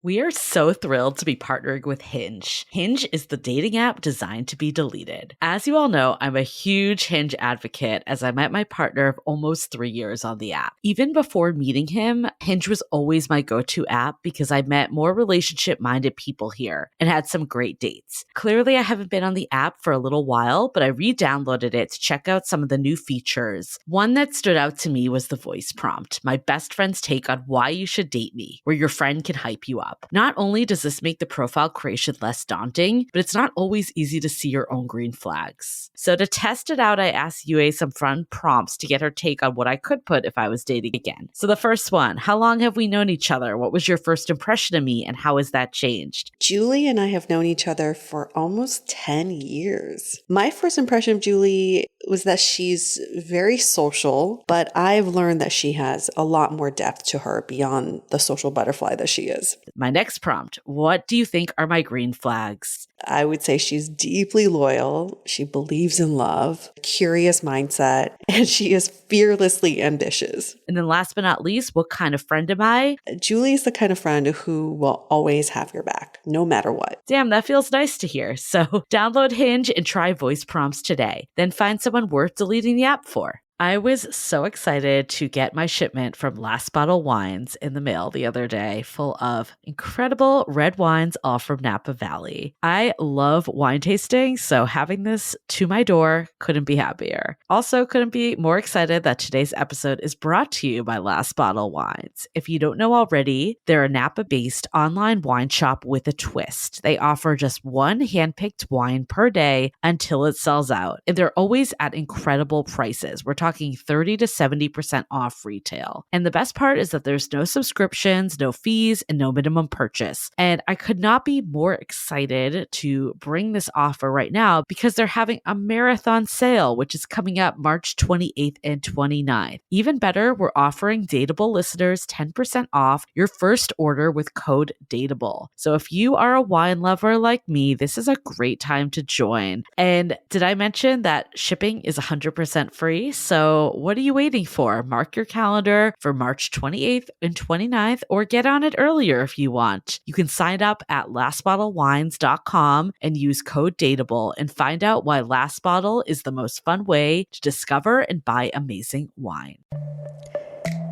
We are so thrilled to be partnering with Hinge. Hinge is the dating app designed to be deleted. As you all know, I'm a huge Hinge advocate as I met my partner of almost 3 years on the app. Even before meeting him, Hinge was always my go-to app because I met more relationship-minded people here and had some great dates. Clearly, I haven't been on the app for a little while, but I re-downloaded it to check out some of the new features. One that stood out to me was the voice prompt, my best friend's take on why you should date me, where your friend can hype you up. Not only does this make the profile creation less daunting, but it's not always easy to see your own green flags. So to test it out, I asked Yue some fun prompts to get her take on what I could put if I was dating again. So the first one, how long have we known each other? What was your first impression of me and how has that changed? Julie and I have known each other for almost 10 years. My first impression of Julie was that she's very social, but I've learned that she has a lot more depth to her beyond the social butterfly that she is. My next prompt, what do you think are my green flags? I would say she's deeply loyal. She believes in love, curious mindset, and she is fearlessly ambitious. And then last but not least, what kind of friend am I? Julie is the kind of friend who will always have your back, no matter what. Damn, that feels nice to hear. So download Hinge and try voice prompts today. Then find someone worth deleting the app for. I was so excited to get my shipment from Last Bottle Wines in the mail the other day, full of incredible red wines, all from Napa Valley. I love wine tasting, so having this to my door couldn't be happier. Also, couldn't be more excited that today's episode is brought to you by Last Bottle Wines. If you don't know already, they're a Napa-based online wine shop with a twist. They offer just one handpicked wine per day until it sells out, and they're always at incredible prices. We're talking 30 to 70% off retail. And the best part is that there's no subscriptions, no fees, and no minimum purchase. And I could not be more excited to bring this offer right now because they're having a marathon sale, which is coming up March 28th and 29th. Even better, we're offering Dateable listeners 10% off your first order with code DATEABLE. So if you are a wine lover like me, this is a great time to join. And did I mention that shipping is 100% free? So what are you waiting for? Mark your calendar for March 28th and 29th or get on it earlier if you want. You can sign up at lastbottlewines.com and use code DATEABLE and find out why Last Bottle is the most fun way to discover and buy amazing wine.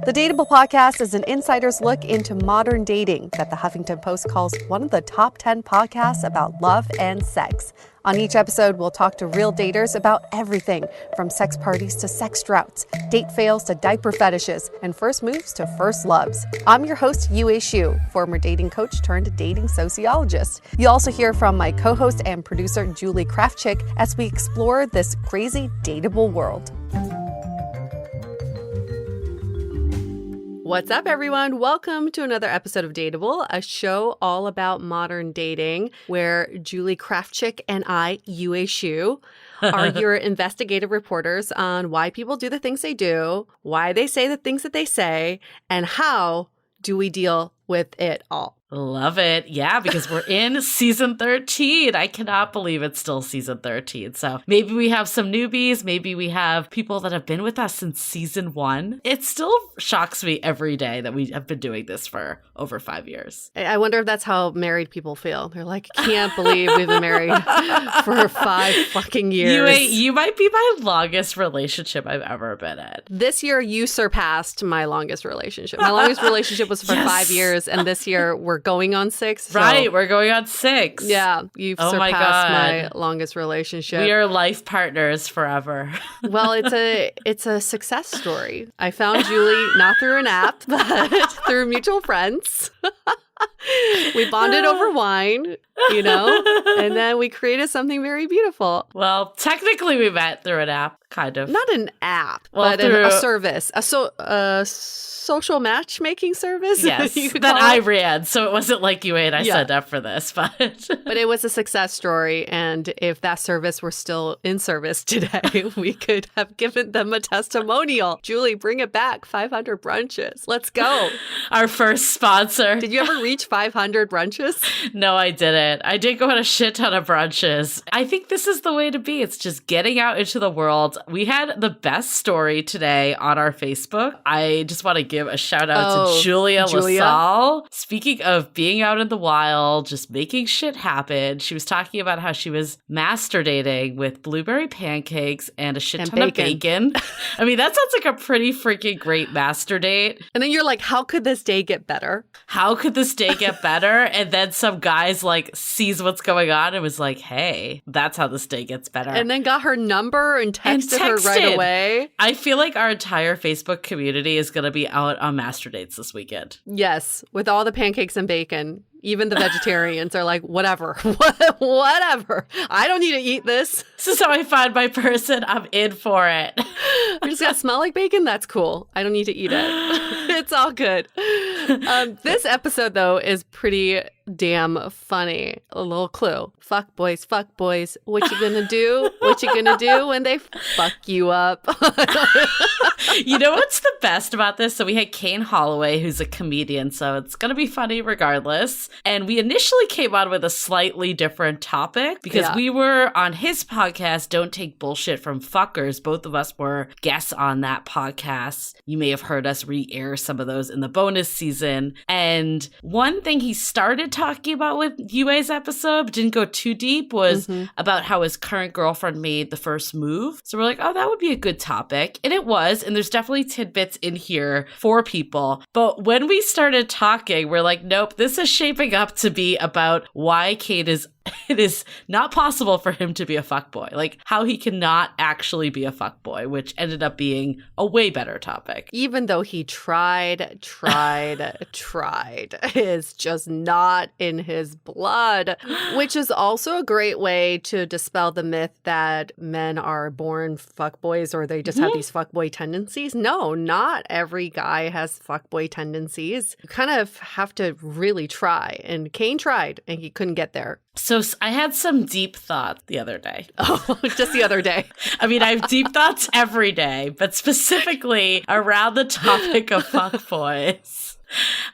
The Dateable podcast is an insider's look into modern dating that the Huffington Post calls one of the top 10 podcasts about love and sex. On each episode, we'll talk to real daters about everything from sex parties to sex droughts, date fails to diaper fetishes, and first moves to first loves. I'm your host, Yue Xu, former dating coach turned dating sociologist. You'll also hear from my co-host and producer, Julie Krafchick, as we explore this crazy dateable world. What's up, everyone? Welcome to another episode of Dateable, a show all about modern dating, where Julie Krafchick and I, Yue Xu, are your investigative reporters on why people do the things they do, why they say the things that they say, and how do we deal with it all. Love it. Yeah, because we're in season 13. I cannot believe it's still season 13. So maybe we have some newbies. Maybe we have people that have been with us since season 1. It still shocks me every day that we have been doing this for over 5 years. I wonder if that's how married people feel. They're like, can't believe we've been married for 5 fucking years. You might be my longest relationship I've ever been in. This year, you surpassed my longest relationship. My longest relationship was for 5 years, and this year we're going on 6. So, right, we're going on 6. Yeah, you've surpassed my longest relationship. We are life partners forever. Well, it's a success story. I found Julie not through an app, but through mutual friends. We bonded over wine, and then we created something very beautiful. Well, technically we met through an app, kind of. Not an app, but a service. A social matchmaking service. Yes, that I ran. So it wasn't like you and I signed up for this, but it was a success story. And if that service were still in service today, we could have given them a testimonial. Julie, bring it back. 500 brunches. Let's go. Our first sponsor. Did you ever reach 500 brunches? No, I didn't. it. I did go on a shit ton of brunches. I think this is the way to be. It's just getting out into the world. We had the best story today on our Facebook. I just want to give a shout out to Julia LaSalle. Speaking of being out in the wild, just making shit happen. She was talking about how she was master dating with blueberry pancakes and a shit ton of bacon. I mean, that sounds like a pretty freaking great master date. And then you're like, how could this day get better? How could this day get better? And then some guys like sees what's going on and was like, hey, that's how this day gets better. And then got her number and texted her right away. I feel like our entire Facebook community is going to be out on master dates this weekend. Yes, with all the pancakes and bacon. Even the vegetarians are like, whatever, whatever. I don't need to eat this. This is how I find my person. I'm in for it. I just got to smell like bacon. That's cool. I don't need to eat it. It's all good. This episode, though, is pretty damn funny. A little clue. Fuck boys. What you gonna do? What you gonna do when they fuck you up? You know what's the best about this? So we had Kane Holloway, who's a comedian, so it's going to be funny regardless. And we initially came on with a slightly different topic because we were on his podcast, Don't Take Bullshit from Fuckers. Both of us were guests on that podcast. You may have heard us re-air some of those in the bonus season. And one thing he started talking about with UA's episode, but didn't go too deep, was about how his current girlfriend made the first move. So we're like, oh, that would be a good topic. And it was. And there's definitely tidbits in here for people. But when we started talking, we're like, nope, this is shaping up to be about why Kate is it is not possible for him to be a fuckboy. Like, how he cannot actually be a fuckboy, which ended up being a way better topic. Even though he tried, is just not in his blood, which is also a great way to dispel the myth that men are born fuckboys or they just have these fuckboy tendencies. No, not every guy has fuckboy tendencies. You kind of have to really try. And Kane tried and he couldn't get there. So I had some deep thoughts the other day. Oh, just the other day. I mean, I have deep thoughts every day, but specifically around the topic of fuckboys.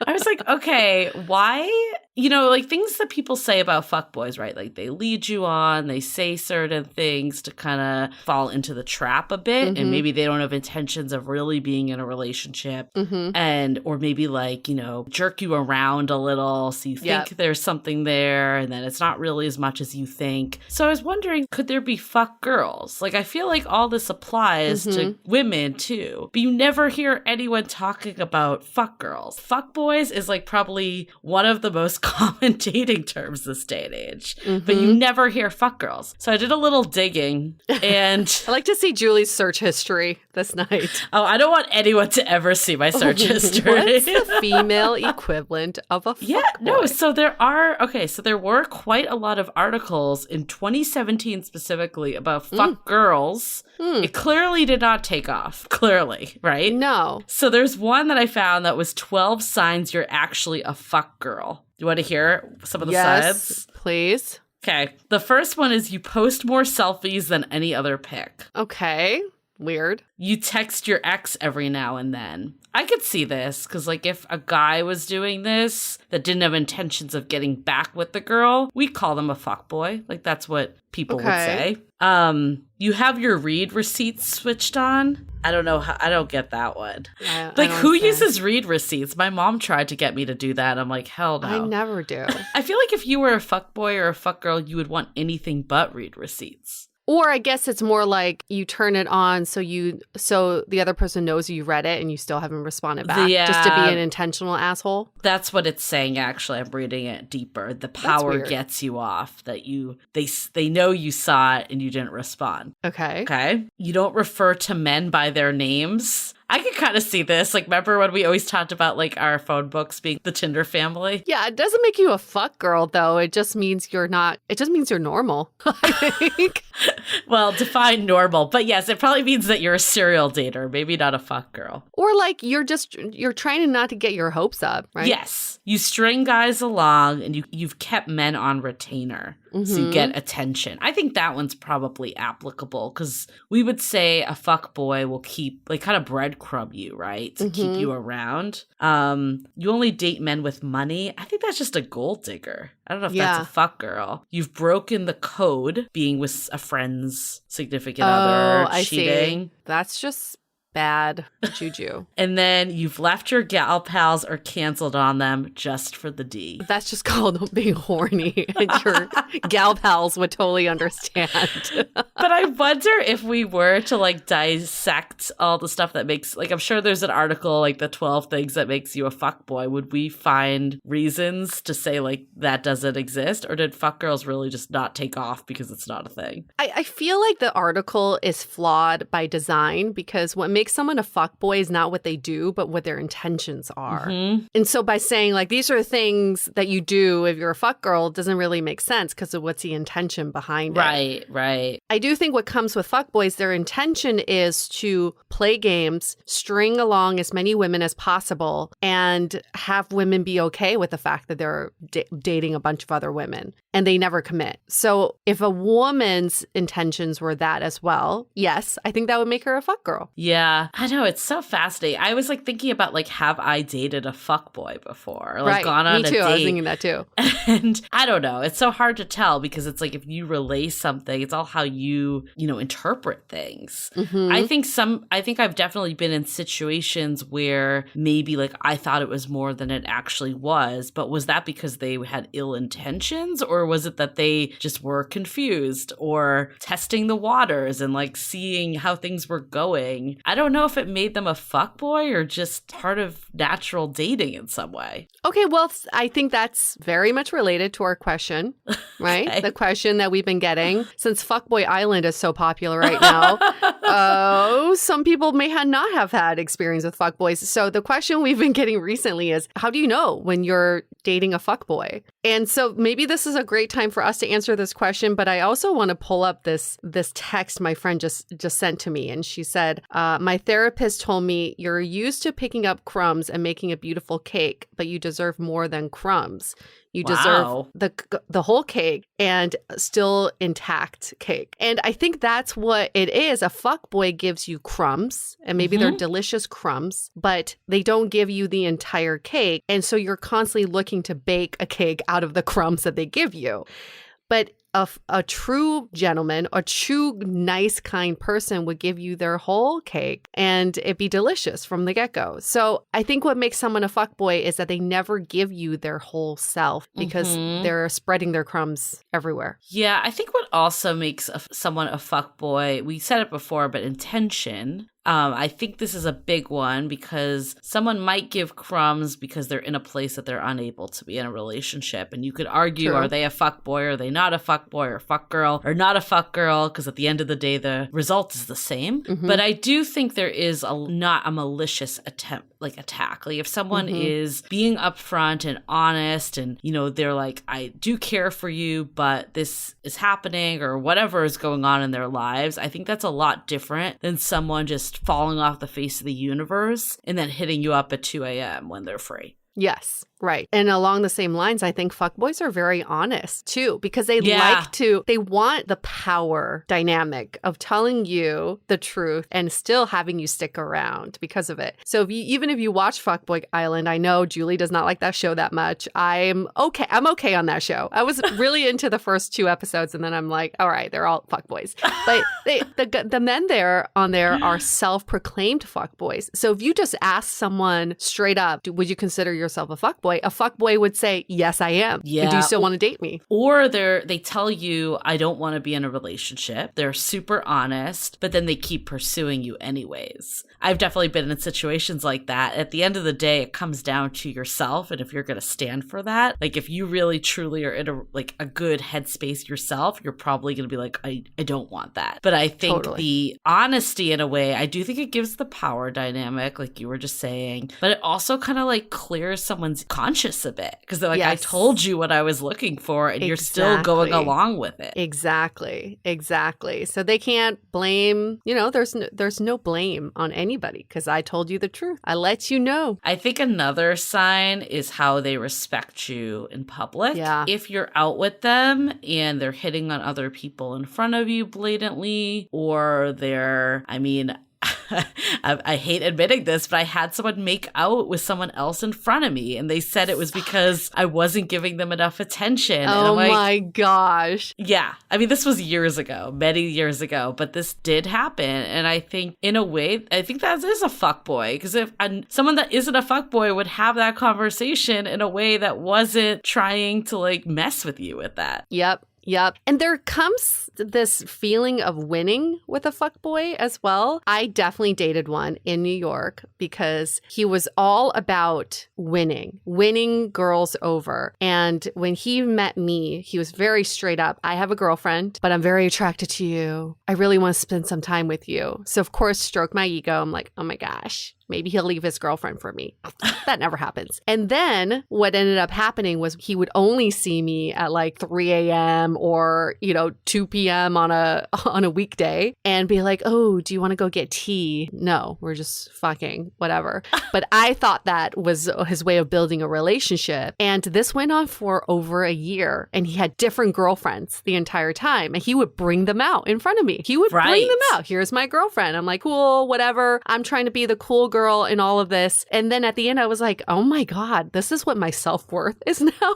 I was like, okay, why? You know, like things that people say about fuckboys, right? Like they lead you on, they say certain things to kind of fall into the trap a bit. And maybe they don't have intentions of really being in a relationship. And, or maybe like, you know, jerk you around a little. So you think there's something there and then it's not really as much as you think. So I was wondering, could there be fuck girls? Like, I feel like all this applies to women too, but you never hear anyone talking about fuck girls. Fuck boys is like probably one of the most common dating terms this day and age, but you never hear fuck girls. So I did a little digging and I like to see Julie's search history this night. Oh, I don't want anyone to ever see my search history. What's the female equivalent of a fuckboy? No, so there were quite a lot of articles in 2017 specifically about fuck girls. It clearly did not take off. Clearly, right? No. So there's one that I found that was 12 signs you're actually a fuck girl. Do you want to hear some of the signs? Yes, please. Okay. The first one is you post more selfies than any other pic. Okay. Weird. You text your ex every now and then. I could see this because, like, if a guy was doing this that didn't have intentions of getting back with the girl, we'd call them a fuckboy. Like, that's what people would say. You have your read receipts switched on. I don't know how. I don't get that one. Like, who uses read receipts? My mom tried to get me to do that. I'm like, hell no. I never do. I feel like if you were a fuckboy or a fuckgirl, you would want anything but read receipts. Or I guess it's more like you turn it on so the other person knows you read it and you still haven't responded back. Just to be an intentional asshole. That's what it's saying, actually. I'm reading it deeper. The power gets you off, that they know you saw it and you didn't respond. Okay. You don't refer to men by their names. I could kind of see this. Like, remember when we always talked about, like, our phone books being the Tinder family? Yeah, it doesn't make you a fuck girl, though. It just means you're normal, I think. Well, define normal. But yes, it probably means that you're a serial dater, maybe not a fuck girl. Or, like, you're trying not to get your hopes up, right? Yes. You string guys along and you've kept men on retainer. So you get attention. I think that one's probably applicable because we would say a fuckboy will keep, like, kind of breadcrumb you, right? To keep you around. You only date men with money. I think that's just a gold digger. I don't know if that's a fuck girl. You've broken the code being with a friend's significant other, cheating. See. That's just bad juju. And then you've left your gal pals or canceled on them just for the D. That's just called being horny. And your gal pals would totally understand. But I wonder if we were to like dissect all the stuff that makes, like, I'm sure there's an article like the 12 things that makes you a fuckboy. Would we find reasons to say like that doesn't exist? Or did fuck girls really just not take off because it's not a thing? I feel like the article is flawed by design because what makes someone a fuckboy is not what they do, but what their intentions are. And so by saying like, these are things that you do if you're a fuck girl doesn't really make sense because of what's the intention behind it. Right. I do think what comes with fuckboys, their intention is to play games, string along as many women as possible, and have women be okay with the fact that they're dating a bunch of other women, and they never commit. So if a woman's intentions were that as well, yes, I think that would make her a fuck girl. Yeah, I know. It's so fascinating. I was like thinking about like, have I dated a fuckboy before? Or, like gone on me a too. date? I was thinking that too. And I don't know. It's so hard to tell because it's like if you relay something, it's all how you interpret things. I think I've definitely been in situations where maybe like I thought it was more than it actually was, but was that because they had ill intentions, or was it that they just were confused or testing the waters and like seeing how things were going? I don't know if it made them a fuckboy or just part of natural dating in some way. Okay, well, I think that's very much related to our question, right? Okay. The question that we've been getting since Fuckboy Island is so popular right now. Some people may not have had experience with fuckboys. So the question we've been getting recently is, how do you know when you're dating a fuckboy? And so maybe this is a great time for us to answer this question, but I also want to pull up this text my friend just sent to me. And she said, my therapist told me you're used to picking up crumbs and making a beautiful cake, but you deserve more than crumbs. You deserve the whole cake and still intact cake. And I think that's what it is. A fuckboy gives you crumbs, and maybe they're delicious crumbs, but they don't give you the entire cake. And so you're constantly looking to bake a cake out of the crumbs that they give you. But a true gentleman, a true nice, kind person would give you their whole cake and it'd be delicious from the get-go. So I think what makes someone a fuckboy is that they never give you their whole self because they're spreading their crumbs everywhere. Yeah, I think what also makes someone a fuckboy, we said it before, but intention. I think this is a big one because someone might give crumbs because they're in a place that they're unable to be in a relationship. And you could argue, are they a fuckboy? Are they not a fuckboy or fuck girl or not a fuck girl? Because at the end of the day, the result is the same. But I do think there is not a malicious attack. Like if someone is being upfront and honest and, they're like, I do care for you, but this is happening or whatever is going on in their lives, I think that's a lot different than someone just falling off the face of the universe and then hitting you up at 2 a.m. when they're free. Yes, right. And along the same lines, I think fuckboys are very honest too, because they they want the power dynamic of telling you the truth and still having you stick around because of it. So even if you watch Fuckboy Island, I know Julie does not like that show that much. I'm okay on that show. I was really into the first 2 episodes and then I'm like, all right, they're all fuckboys. But the men on there are self-proclaimed fuckboys. So if you just ask someone straight up, would you consider yourself a fuckboy? A fuckboy would say, yes, I am. Yeah. Do you still want to date me? Or they tell you, I don't want to be in a relationship. They're super honest, but then they keep pursuing you anyways. I've definitely been in situations like that. At the end of the day, it comes down to yourself. And if you're going to stand for that, like if you really truly are in a good headspace yourself, you're probably going to be like, I don't want that. But I think the honesty in a way, I do think it gives the power dynamic, like you were just saying, but it also kind of like clears someone's conscious of it because they're like, I Yes. told you what I was looking for and you're still going Exactly. along with it. Exactly. So they can't blame, there's no blame on anybody because I told you the truth. I let you know. I think another sign is how they respect you in public. Yeah. If you're out with them and they're hitting on other people in front of you blatantly, or they're, I hate admitting this, but I had someone make out with someone else in front of me, and they said it was because I wasn't giving them enough attention. And Oh I'm like, my gosh. yeah. This was years ago, many years ago, but this did happen. And I think in a way, I think that is a fuckboy, because if someone that isn't a fuckboy would have that conversation in a way that wasn't trying to like mess with you with that. Yep. And there comes this feeling of winning with a fuckboy as well. I definitely dated one in New York because he was all about winning girls over. And when he met me, he was very straight up. I have a girlfriend, but I'm very attracted to you. I really want to spend some time with you. So of course, stroke my ego. I'm like, oh my gosh. Maybe he'll leave his girlfriend for me. That never happens. And then what ended up happening was he would only see me at like 3 a.m. or, 2 p.m. on a weekday and be like, oh, do you want to go get tea? No, we're just fucking, whatever. But I thought that was his way of building a relationship. And this went on for over a year. And he had different girlfriends the entire time. And he would bring them out in front of me. He would bring them out. Here's my girlfriend. I'm like, cool, whatever. I'm trying to be the cool girl in all of this. And then at the end, I was like, oh my God, this is what my self-worth is now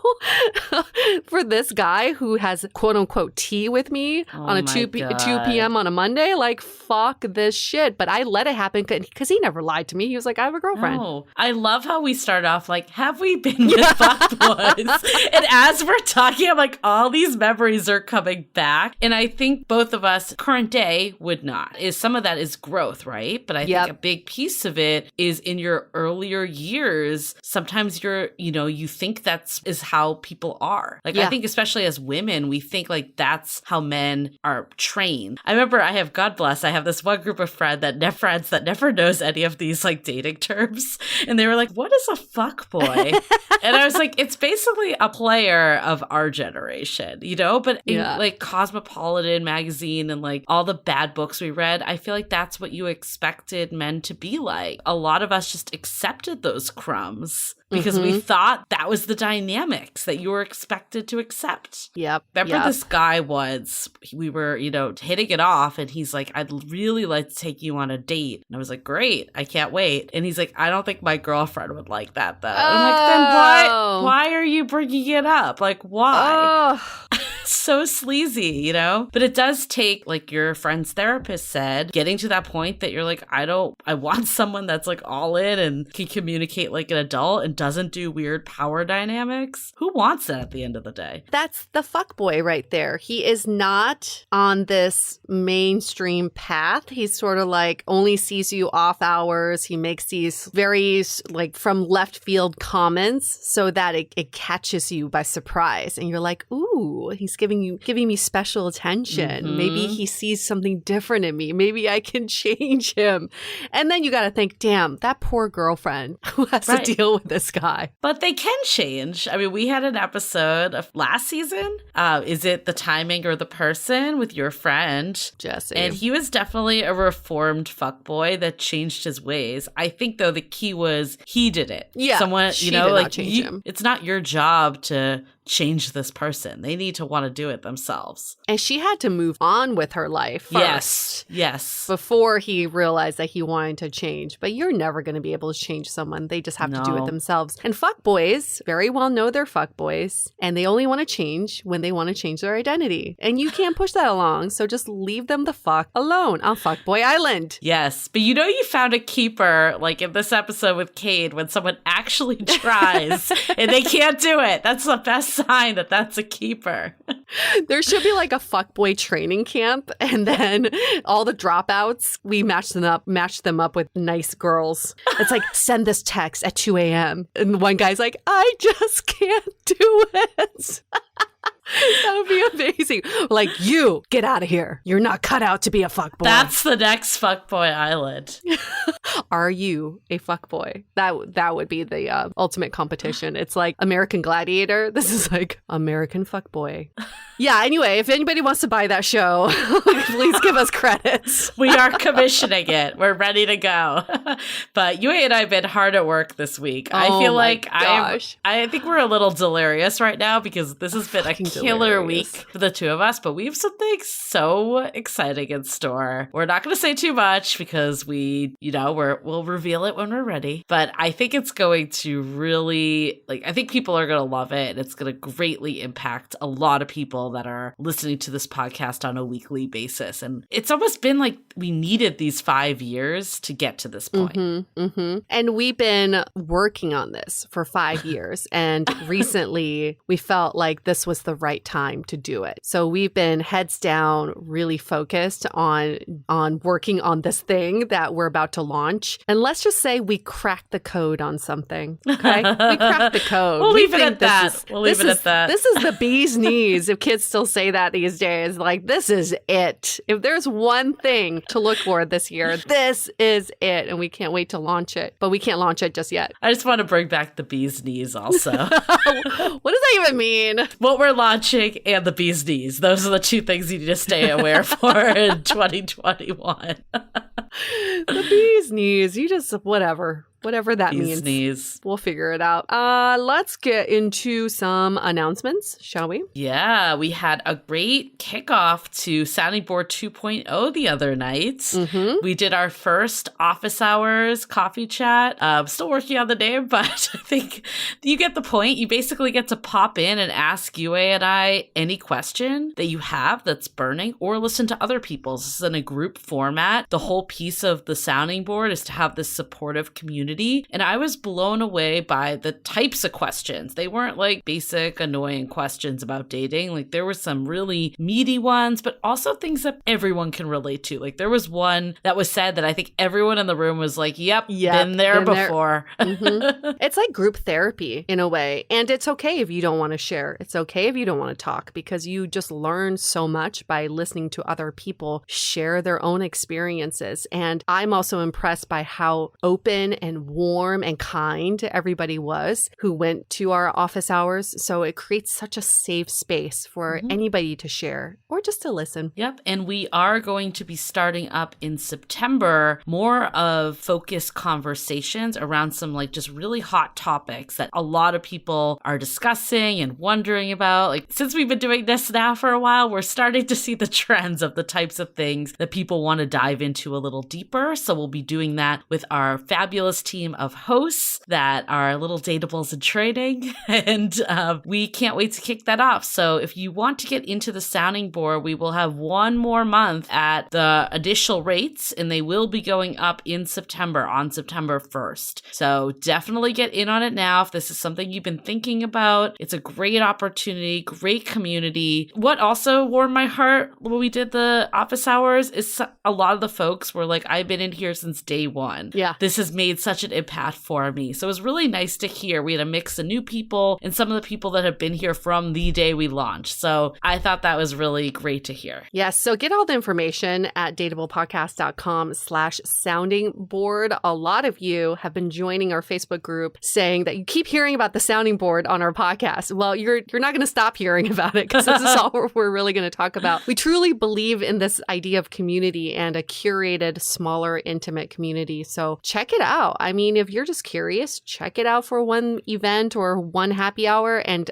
for this guy who has quote unquote tea with me on a 2 p.m. on a Monday. Like, fuck this shit. But I let it happen because he never lied to me. He was like, I have a girlfriend. No. I love how we start off like, have we been with fuckboys? And as we're talking, I'm like, all these memories are coming back. And I think both of us, current day, would not. Some of that is growth, right? But I think a big piece of it is in your earlier years, sometimes you think is how people are. Like, I think especially as women, we think like that's how men are trained. I remember I have this one group of friends that never knows any of these like dating terms. And they were like, what is a fuckboy? And I was like, it's basically a player of our generation, but in like Cosmopolitan magazine and like all the bad books we read, I feel like that's what you expected men to be like. A lot of us just accepted those crumbs because we thought that was the dynamics that you were expected to accept. Yep. Remember this guy once, we were, hitting it off and he's like, I'd really like to take you on a date. And I was like, great, I can't wait. And he's like, I don't think my girlfriend would like that though. And I'm like, then why are you bringing it up? Like, why? So sleazy, But it does take, like your friend's therapist said, getting to that point that you're like, I want someone that's like all in and can communicate like an adult and doesn't do weird power dynamics. Who wants that at the end of the day? That's the fuckboy right there. He is not on this mainstream path. He's sort of like only sees you off hours. He makes these very like from left field comments so that it catches you by surprise. And you're like, ooh, he's giving me special attention. Mm-hmm. Maybe he sees something different in me. Maybe I can change him. And then you got to think, damn, that poor girlfriend who has to deal with this guy. But they can change. We had an episode of last season. Is it the timing or the person with your friend? Jesse. And he was definitely a reformed fuckboy that changed his ways. I think, though, the key was he did it. Yeah. Someone, she did not change him. It's not your job to change this person. They need to want to do it themselves. And she had to move on with her life first. Yes. Before he realized that he wanted to change. But you're never going to be able to change someone. They just have to do it themselves. And fuckboys very well know they're fuckboys. And they only want to change when they want to change their identity. And you can't push that along. So just leave them the fuck alone on Fuckboy Island. Yes. But you found a keeper, like in this episode with Kane, when someone actually tries and they can't do it. That's the best sign that that's a keeper. There should be like a fuckboy training camp, and then all the dropouts, we match them up with nice girls. It's like, send this text at 2 a.m. And one guy's like, I just can't do it. That would be amazing. see. Like, you get out of here. You're not cut out to be a fuckboy. That's the next fuckboy island. Are you a fuckboy? That would be the ultimate competition. It's like American Gladiator. This is like American fuckboy. Yeah, anyway, if anybody wants to buy that show, please give us credits. We are commissioning it. We're ready to go. But Yue and I have been hard at work this week. I feel like I think we're a little delirious right now because this has been a killer week for the two of us, but we have something so exciting in store. We're not going to say too much because we'll reveal it when we're ready. But I think it's going to really, I think people are going to love it. And it's going to greatly impact a lot of people that are listening to this podcast on a weekly basis. And it's almost been like we needed these 5 years to get to this point. And we've been working on this for 5 years. And recently we felt like this was the right time to do it. So we've been heads down, really focused on working on this thing that we're about to launch. And let's just say we cracked the code on something. Okay? We cracked the code. We'll leave it at that. This is the bee's knees. If kids still say that these days, like, this is it. If there's one thing to look for this year, this is it. And we can't wait to launch it. But we can't launch it just yet. I just want to bring back the bee's knees also. What does that even mean? What we're launching and the bee's knees. Those are the two things you need to stay aware for in 2021. The bee's knees. You just, whatever that means. Knees. We'll figure it out. Let's get into some announcements, shall we? Yeah, we had a great kickoff to Sounding Board 2.0 the other night. We did our first office hours coffee chat. Still working on the name, but I think you get the point. You basically get to pop in and ask Yue and I any question that you have that's burning, or listen to other people's. This is in a group format. The whole piece of the Sounding Board is to have this supportive community. And I was blown away by the types of questions. They weren't like basic, annoying questions about dating. Like, there were some really meaty ones, but also things that everyone can relate to. Like, there was one that was said that I think everyone in the room was like, yep, been there before. It's like group therapy in a way. And it's okay if you don't want to share. It's okay if you don't want to talk, because you just learn so much by listening to other people share their own experiences. And I'm also impressed by how open and warm and kind everybody was who went to our office hours. So it creates such a safe space for anybody to share or just to listen. Yep. And we are going to be starting up in September more of focused conversations around some just really hot topics that a lot of people are discussing and wondering about. Since we've been doing this now for a while, we're starting to see the trends of the types of things that people want to dive into a little deeper. So we'll be doing that with our fabulous team of hosts that are little dateables in training, and we can't wait to kick that off. So if you want to get into the Sounding Board, we will have one more month at the initial rates, and they will be going up in September, on September 1st. So definitely get in on it now if this is something you've been thinking about. It's a great opportunity, great community. What also warmed my heart when we did the office hours is a lot of the folks were like, I've been in here since day one. Yeah. This has made such an impact for me. So it was really nice to hear. We had a mix of new people and some of the people that have been here from the day we launched. So I thought that was really great to hear. Yes. So get all the information at dateablepodcast.com/sounding board. A lot of you have been joining our Facebook group saying that you keep hearing about the Sounding Board on our podcast. Well, you're not going to stop hearing about it, because this is all we're really going to talk about. We truly believe in this idea of community and a curated, smaller, intimate community. So check it out. I mean, if you're just curious, check it out for one event or one happy hour, and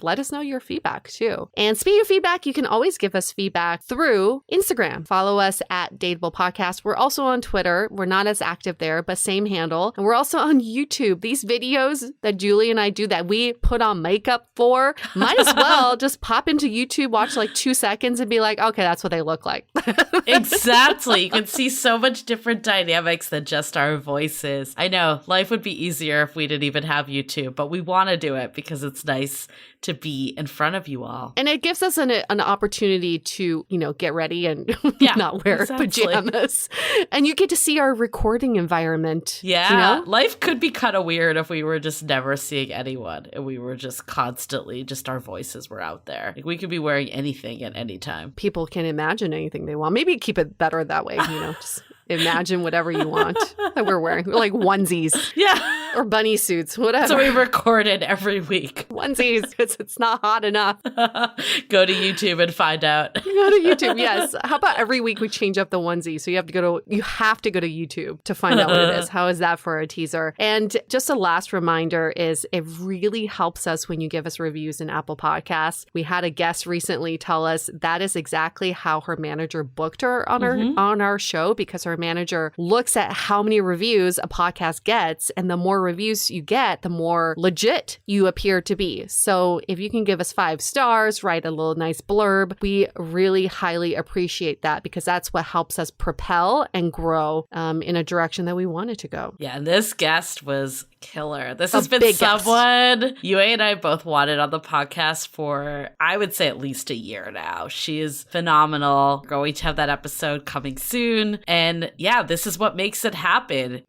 let us know your feedback too. And speaking of feedback, you can always give us feedback through Instagram. Follow us at Dateable Podcast. We're also on Twitter. We're not as active there, but same handle. And we're also on YouTube. These videos that Julie and I do that we put on makeup for, might as well just pop into YouTube, watch 2 seconds and be like, okay, that's what they look like. Exactly. You can see so much different dynamics than just our voice voices. I know life would be easier if we didn't even have YouTube, but we want to do it because it's nice to be in front of you all. And it gives us an opportunity to, get ready and not wear pajamas. And you get to see our recording environment. Yeah. Life could be kind of weird if we were just never seeing anyone and we were just constantly, just our voices were out there. Like we could be wearing anything at any time. People can imagine anything they want. Maybe keep it better that way, just imagine whatever you want that we're wearing, like onesies. Yeah. Or bunny suits, whatever. So we record it every week. Onesies, because it's not hot enough. Go to YouTube and find out. Go to YouTube, yes. How about every week we change up the onesie? So you have to go to YouTube to find out what it is. How is that for a teaser? And just a last reminder is it really helps us when you give us reviews in Apple Podcasts. We had a guest recently tell us that is exactly how her manager booked her on our show, because her manager looks at how many reviews a podcast gets, and the more reviews you get, the more legit you appear to be. So if you can give us 5 stars, write a little nice blurb, we really highly appreciate that, because that's what helps us propel and grow in a direction that we wanted to go. Yeah, and this guest was killer. This has been someone Yue and I both wanted on the podcast for, I would say, at least a year now. She is phenomenal. We're going to have that episode coming soon. And yeah, this is what makes it happen.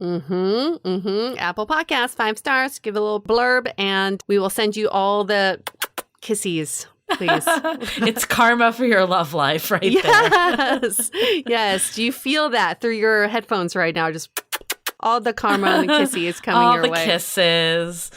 Apple Podcast, 5 stars, give a little blurb, and we will send you all the kissies. Please. It's karma for your love life right there. Yes. Do you feel that through your headphones right now? Just all the karma and the kissy is coming your way. All the kisses.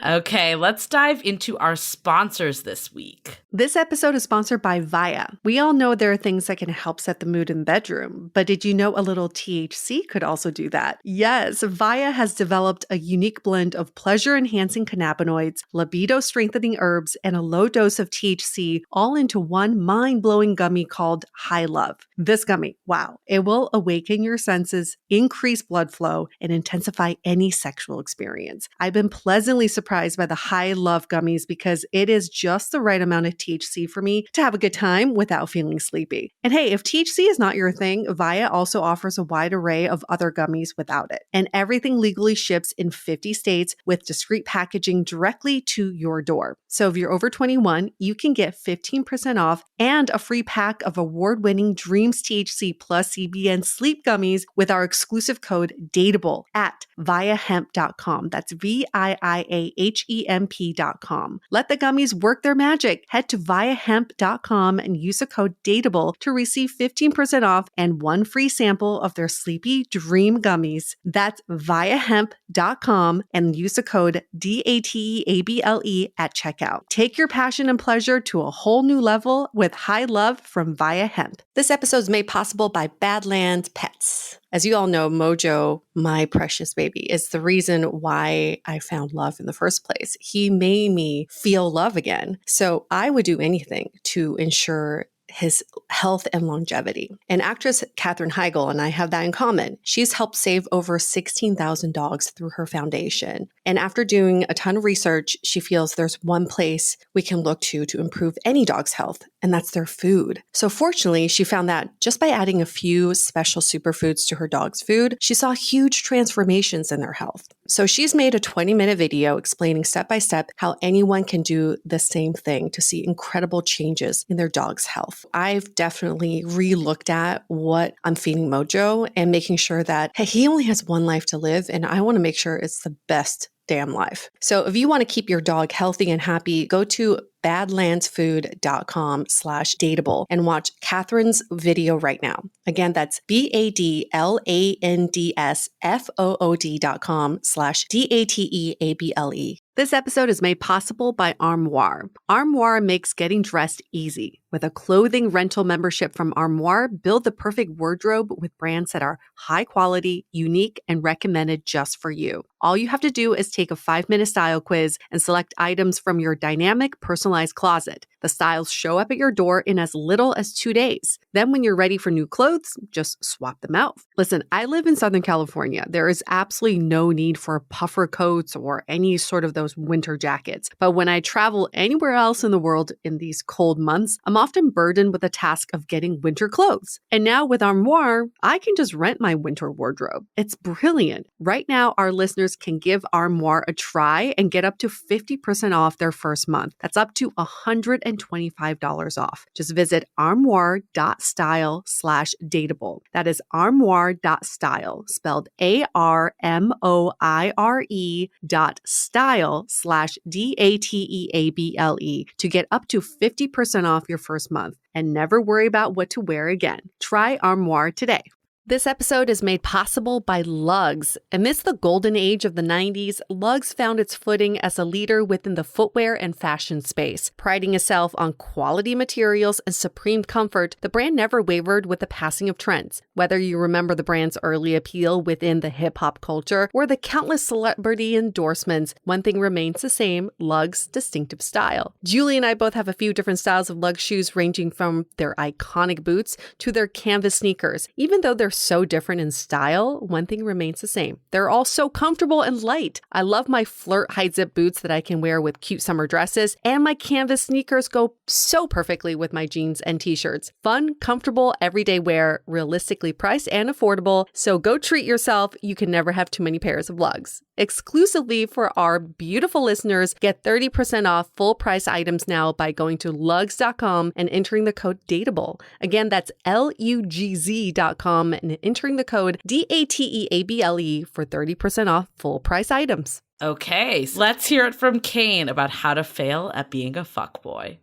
Okay, let's dive into our sponsors this week. This episode is sponsored by Via. We all know there are things that can help set the mood in the bedroom, but did you know a little THC could also do that? Yes, Via has developed a unique blend of pleasure-enhancing cannabinoids, libido-strengthening herbs, and a low dose of THC all into one mind-blowing gummy called High Love. This gummy, wow, it will awaken your senses, increase blood flow, and intensify any sexual experience. I've been pleasantly surprised by the High Love gummies because it is just the right amount of THC for me to have a good time without feeling sleepy. And hey, if THC is not your thing, Via also offers a wide array of other gummies without it. And everything legally ships in 50 states with discreet packaging directly to your door. So if you're over 21, you can get 15% off and a free pack of award-winning Dreams THC plus CBN sleep gummies with our exclusive code DATEABLE at viahemp.com. That's VIIAHEMP.com. Let the gummies work their magic. Head to viahemp.com and use the code DATEABLE to receive 15% off and one free sample of their Sleepy Dream gummies. That's viahemp.com and use the code DATEABLE at checkout. Take your passion and pleasure to a whole new level with High Love from Via Hemp. This episode is made possible by Badlands Pets. As you all know, Mojo, my precious baby, is the reason why I found love in the first place. He made me feel love again. So I would do anything to ensure his health and longevity. And actress Katherine Heigl and I have that in common. She's helped save over 16,000 dogs through her foundation. And after doing a ton of research, she feels there's one place we can look to improve any dog's health, and that's their food. So fortunately, she found that just by adding a few special superfoods to her dog's food, she saw huge transformations in their health. So she's made a 20-minute video explaining step by step how anyone can do the same thing to see incredible changes in their dog's health. I've definitely re-looked at what I'm feeding Mojo and making sure that, hey, he only has one life to live, and I want to make sure it's the best damn life. So if you want to keep your dog healthy and happy, go to badlandsfood.com/dateable and watch Catherine's video right now. Again, that's badlandsfood.com/dateable. This episode is made possible by Armoire. Armoire makes getting dressed easy. With a clothing rental membership from Armoire, build the perfect wardrobe with brands that are high quality, unique, and recommended just for you. All you have to do is take a 5-minute style quiz and select items from your dynamic, personalized closet. The styles show up at your door in as little as 2 days. Then when you're ready for new clothes, just swap them out. Listen, I live in Southern California. There is absolutely no need for puffer coats or any sort of those winter jackets. But when I travel anywhere else in the world in these cold months, I'm often burdened with the task of getting winter clothes. And now with Armoire, I can just rent my winter wardrobe. It's brilliant. Right now, our listeners can give Armoire a try and get up to 50% off their first month. That's up to $125 off. Just visit armoire.style/dateable. That is armoire.style, spelled ARMOIRE.style/DATEABLE to get up to 50% off your first month and never worry about what to wear again. Try Armoire today. This episode is made possible by Lugs. Amidst the golden age of the 90s, Lugs found its footing as a leader within the footwear and fashion space. Priding itself on quality materials and supreme comfort, the brand never wavered with the passing of trends. Whether you remember the brand's early appeal within the hip-hop culture or the countless celebrity endorsements, one thing remains the same: Lugs' distinctive style. Julie and I both have a few different styles of Lugs shoes, ranging from their iconic boots to their canvas sneakers. Even though they're so different in style, one thing remains the same: they're all so comfortable and light. I love my flirt high zip boots that I can wear with cute summer dresses, and my canvas sneakers go so perfectly with my jeans and t-shirts. Fun, comfortable, everyday wear, realistically priced and affordable. So go treat yourself. You can never have too many pairs of Lugs. Exclusively for our beautiful listeners, get 30% off full price items now by going to lugs.com and entering the code DATEABLE. Again, that's LUGZ.com and entering the code DATEABLE for 30% off full price items. Okay, so let's hear it from Kane about how to fail at being a fuckboy.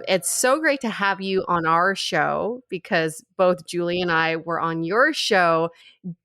It's so great to have you on our show because both Julie and I were on your show,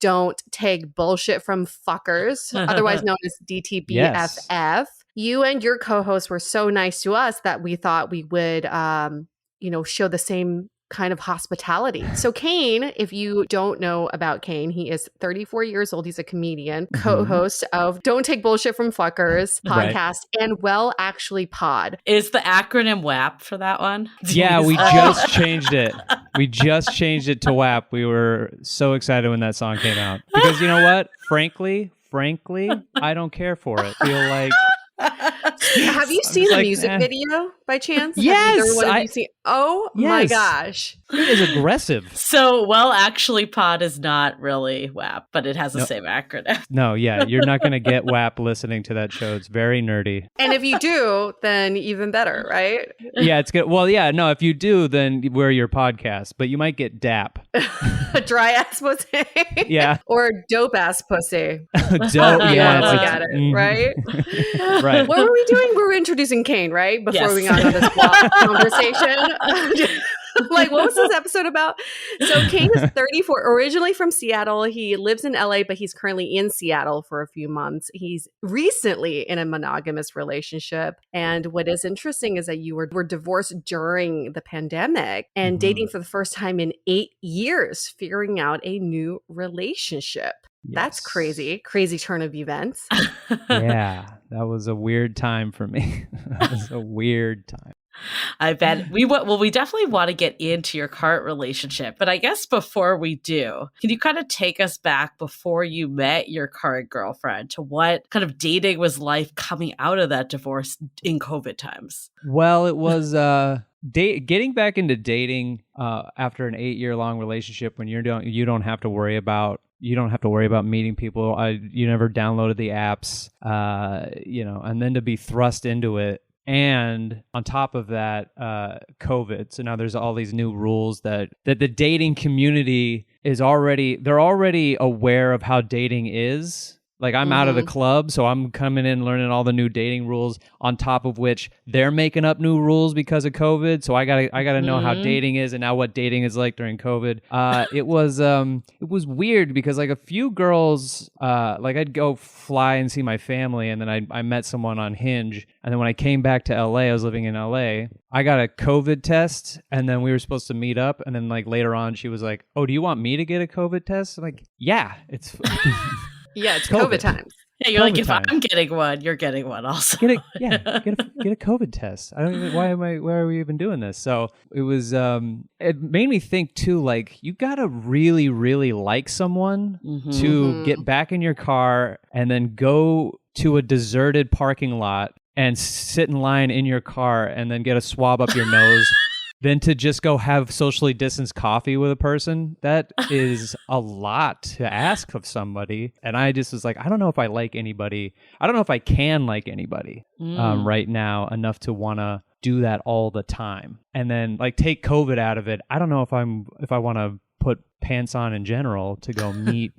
Don't Take Bullshit from Fuckers, otherwise known as DTBFF. Yes. You and your co-host were so nice to us that we thought we would, show the same kind of hospitality. So Kane, if you don't know about Kane, he is 34 years old. He's a comedian, co-host of Don't Take Bullshit from Fuckers podcast and Well Actually Pod. Is the acronym WAP for that one? Yeah, we just changed it. We just changed it to WAP. We were so excited when that song came out. Because you know what? Frankly, I don't care for it. I feel like... Have you seen the music video by chance? Yes. My gosh. It is aggressive. So, Well Actually Pod is not really WAP, but it has the same acronym. No, yeah. You're not going to get WAP listening to that show. It's very nerdy. And if you do, then even better, right? Yeah, it's good. Well, yeah, no, if you do, then we're your podcast, but you might get DAP. A dry ass pussy. Yeah. Or dope ass pussy. Dope, yeah. Look at it, right? Right. What were we doing? We were introducing Kane, right? Before we got into this conversation. Like, what was this episode about? So Kane is 34, originally from Seattle. He lives in LA, but he's currently in Seattle for a few months. He's recently in a monogamous relationship. And what is interesting is that you were divorced during the pandemic and dating for the first time in 8 years, figuring out a new relationship. Yes. That's crazy turn of events. Yeah, that was a weird time for me. That was a weird time. I bet we definitely want to get into your current relationship, but I guess before we do, can you kind of take us back before you met your current girlfriend to what kind of dating was like coming out of that divorce in COVID times? Well, it was getting back into dating after an 8-year long relationship when you don't have to worry about meeting people. You never downloaded the apps, and then to be thrust into it. And on top of that, COVID. So now there's all these new rules that the dating community they're already aware of how dating is. Like I'm out of the club, so I'm coming in learning all the new dating rules, on top of which they're making up new rules because of COVID. So I gotta know how dating is and now what dating is like during COVID. It was weird because like a few girls, like I'd go fly and see my family, and then I met someone on Hinge, and then when I came back to LA, I was living in LA. I got a COVID test, and then we were supposed to meet up, and then like later on, she was like, "Oh, do you want me to get a COVID test?" I'm like, "Yeah, it's." Yeah, it's COVID times. Yeah, you're like, COVID if time. I'm getting one, you're getting one also. Get a COVID test. I don't even, why are we even doing this? So it was, it made me think too, like, you gotta really, really like someone to get back in your car and then go to a deserted parking lot and sit in line in your car and then get a swab up your nose. Than to just go have socially distanced coffee with a person. That is a lot to ask of somebody. And I just was like, I don't know if I like anybody. I don't know if I can like anybody right now enough to want to do that all the time. And then like take COVID out of it. I don't know if I want to put pants on in general to go meet.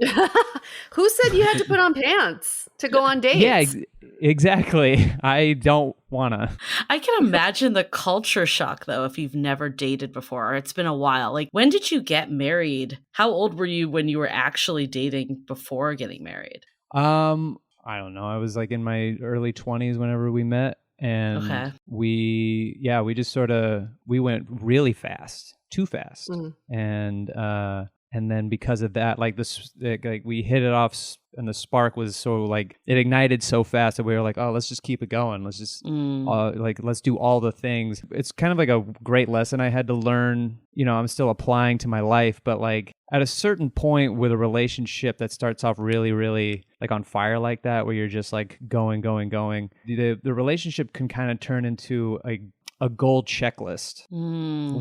Who said you had to put on pants to go on dates? Yeah, exactly. I don't want to. I can imagine the culture shock, though, if you've never dated before or it's been a while. Like, when did you get married? How old were you when you were actually dating before getting married? I don't know. I was like in my early 20s whenever we met. And we just sort of, we went really fast, too fast. And then because of that, like we hit it off and the spark was so like, it ignited so fast that we were like, oh, let's just keep it going. Let's just let's do all the things. It's kind of like a great lesson I had to learn. You know, I'm still applying to my life, but like at a certain point with a relationship that starts off really, really like on fire like that, where you're just like going, the relationship can kind of turn into a goal checklist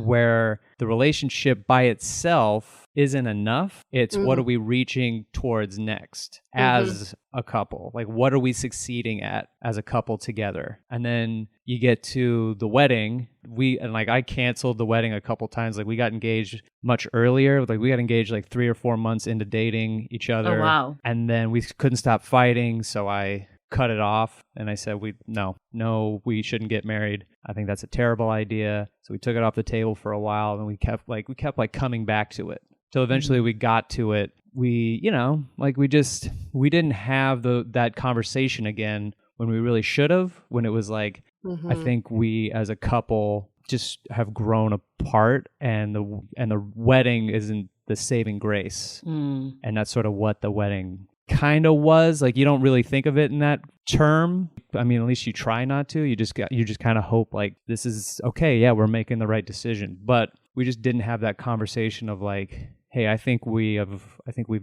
where the relationship by itself isn't enough. It's what are we reaching towards next as a couple? Like, what are we succeeding at as a couple together? And then you get to the wedding. I canceled the wedding a couple times. Like, we got engaged much earlier. Like, we got engaged like 3 or 4 months into dating each other. Oh, wow. And then we couldn't stop fighting. So I cut it off and I said, no, we shouldn't get married. I think that's a terrible idea. So we took it off the table for a while and we kept coming back to it. So eventually we got to it. We didn't have that conversation again when we really should have, when it was like, I think we as a couple just have grown apart and the wedding isn't the saving grace. And that's sort of what the wedding kind of was. Like, you don't really think of it in that term. I mean, at least you try not to. You just kind of hope like, this is okay. Yeah, we're making the right decision. But we just didn't have that conversation of like, hey, I think we've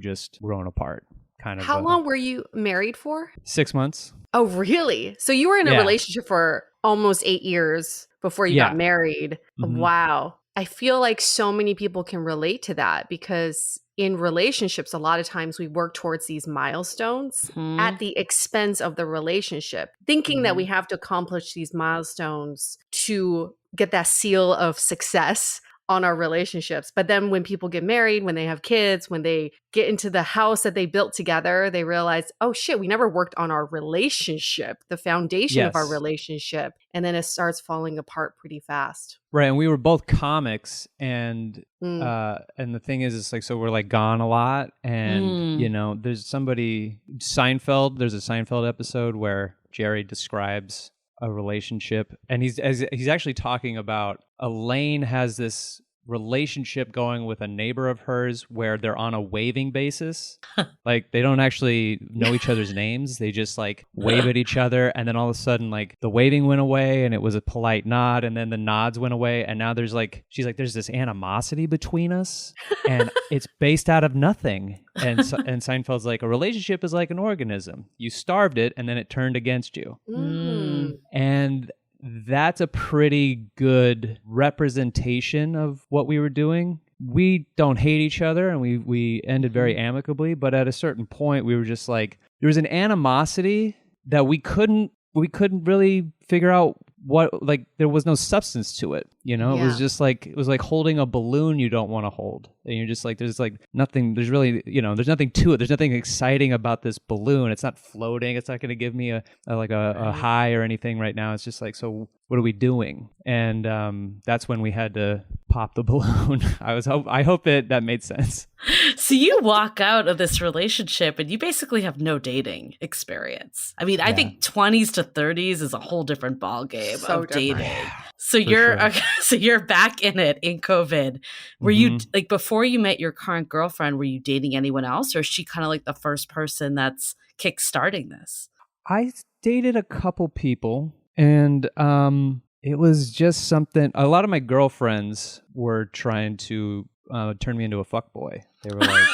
just grown apart. Kind of. How long were you married for? 6 months. Oh, really? So you were in a relationship for almost 8 years before you got married. Wow. I feel like so many people can relate to that, because in relationships, a lot of times we work towards these milestones at the expense of the relationship, thinking that we have to accomplish these milestones to get that seal of success on our relationships. But then when people get married, when they have kids, when they get into the house that they built together, they realize, oh shit, we never worked on our relationship, the foundation of our relationship. And then it starts falling apart pretty fast. Right. And we were both comics, and the thing is, it's like, so we're like gone a lot. And, you know, there's a Seinfeld episode where Jerry describes a relationship, and he's actually talking about Elaine has this relationship going with a neighbor of hers where they're on a waving basis. Like, they don't actually know each other's names. They just like wave at each other, and then all of a sudden like the waving went away and it was a polite nod, and then the nods went away, and now there's this animosity between us, and it's based out of nothing. And Seinfeld's like, a relationship is like an organism. You starved it and then it turned against you. And that's a pretty good representation of what we were doing. We don't hate each other, and we ended very amicably, but at a certain point we were just like, there was an animosity that we couldn't really figure out what, like, there was no substance to it, you know. It was just like, it was like holding a balloon you don't want to hold, and you're just like, there's like nothing, there's really, you know, there's nothing to it, there's nothing exciting about this balloon. It's not floating, it's not going to give me a high or anything right now. It's just like, so what are we doing? And that's when we had to pop the balloon. I hope that made sense. So you walk out of this relationship and you basically have no dating experience. I mean, I think 20s to 30s is a whole different ballgame of dating. So So you're back in it in COVID. Were you like, before you met your current girlfriend, were you dating anyone else, or is she kind of like the first person that's kickstarting this? I dated a couple people, and it was just something. A lot of my girlfriends were trying to turn me into a fuckboy. They were like,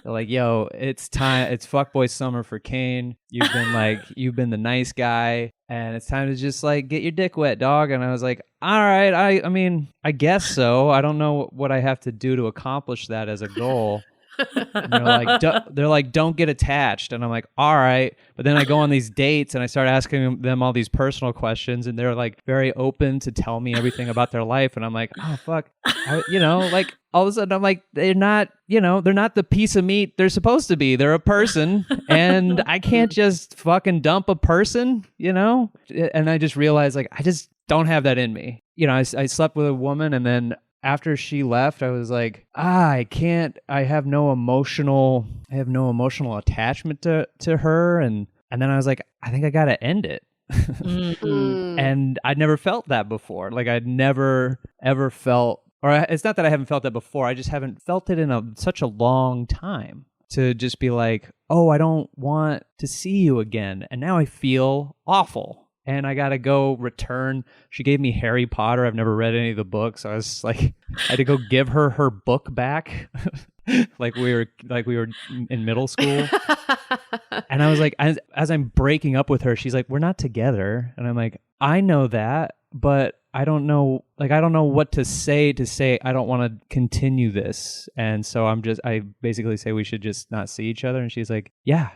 they're like, "Yo, it's time. It's fuckboy summer for Kane. You've been the nice guy, and it's time to just like get your dick wet, dog." And I was like, "All right, I mean, I guess so. I don't know what I have to do to accomplish that as a goal." And they're like, "Don't get attached," and I'm like, "All right." But then I go on these dates and I start asking them all these personal questions, and they're like very open to tell me everything about their life, and I'm like, "Oh fuck," like all of a sudden I'm like, they're not the piece of meat they're supposed to be. They're a person, and I can't just fucking dump a person, And I just realized like I just don't have that in me. I slept with a woman, and then after she left, I was like, I have no emotional attachment to her. And then I was like, I think I got to end it. And I'd never felt that before. Like I'd never ever felt, it's not that I haven't felt that before. I just haven't felt it in such a long time to just be like, oh, I don't want to see you again. And now I feel awful. And I gotta go return. She gave me Harry Potter. I've never read any of the books. I was like, I had to go give her book back, like we were in middle school. And I was like, as I'm breaking up with her, she's like, "We're not together." And I'm like, "I know that, but I don't know what to say I don't want to continue this." And so I basically say we should just not see each other. And she's like, "Yeah,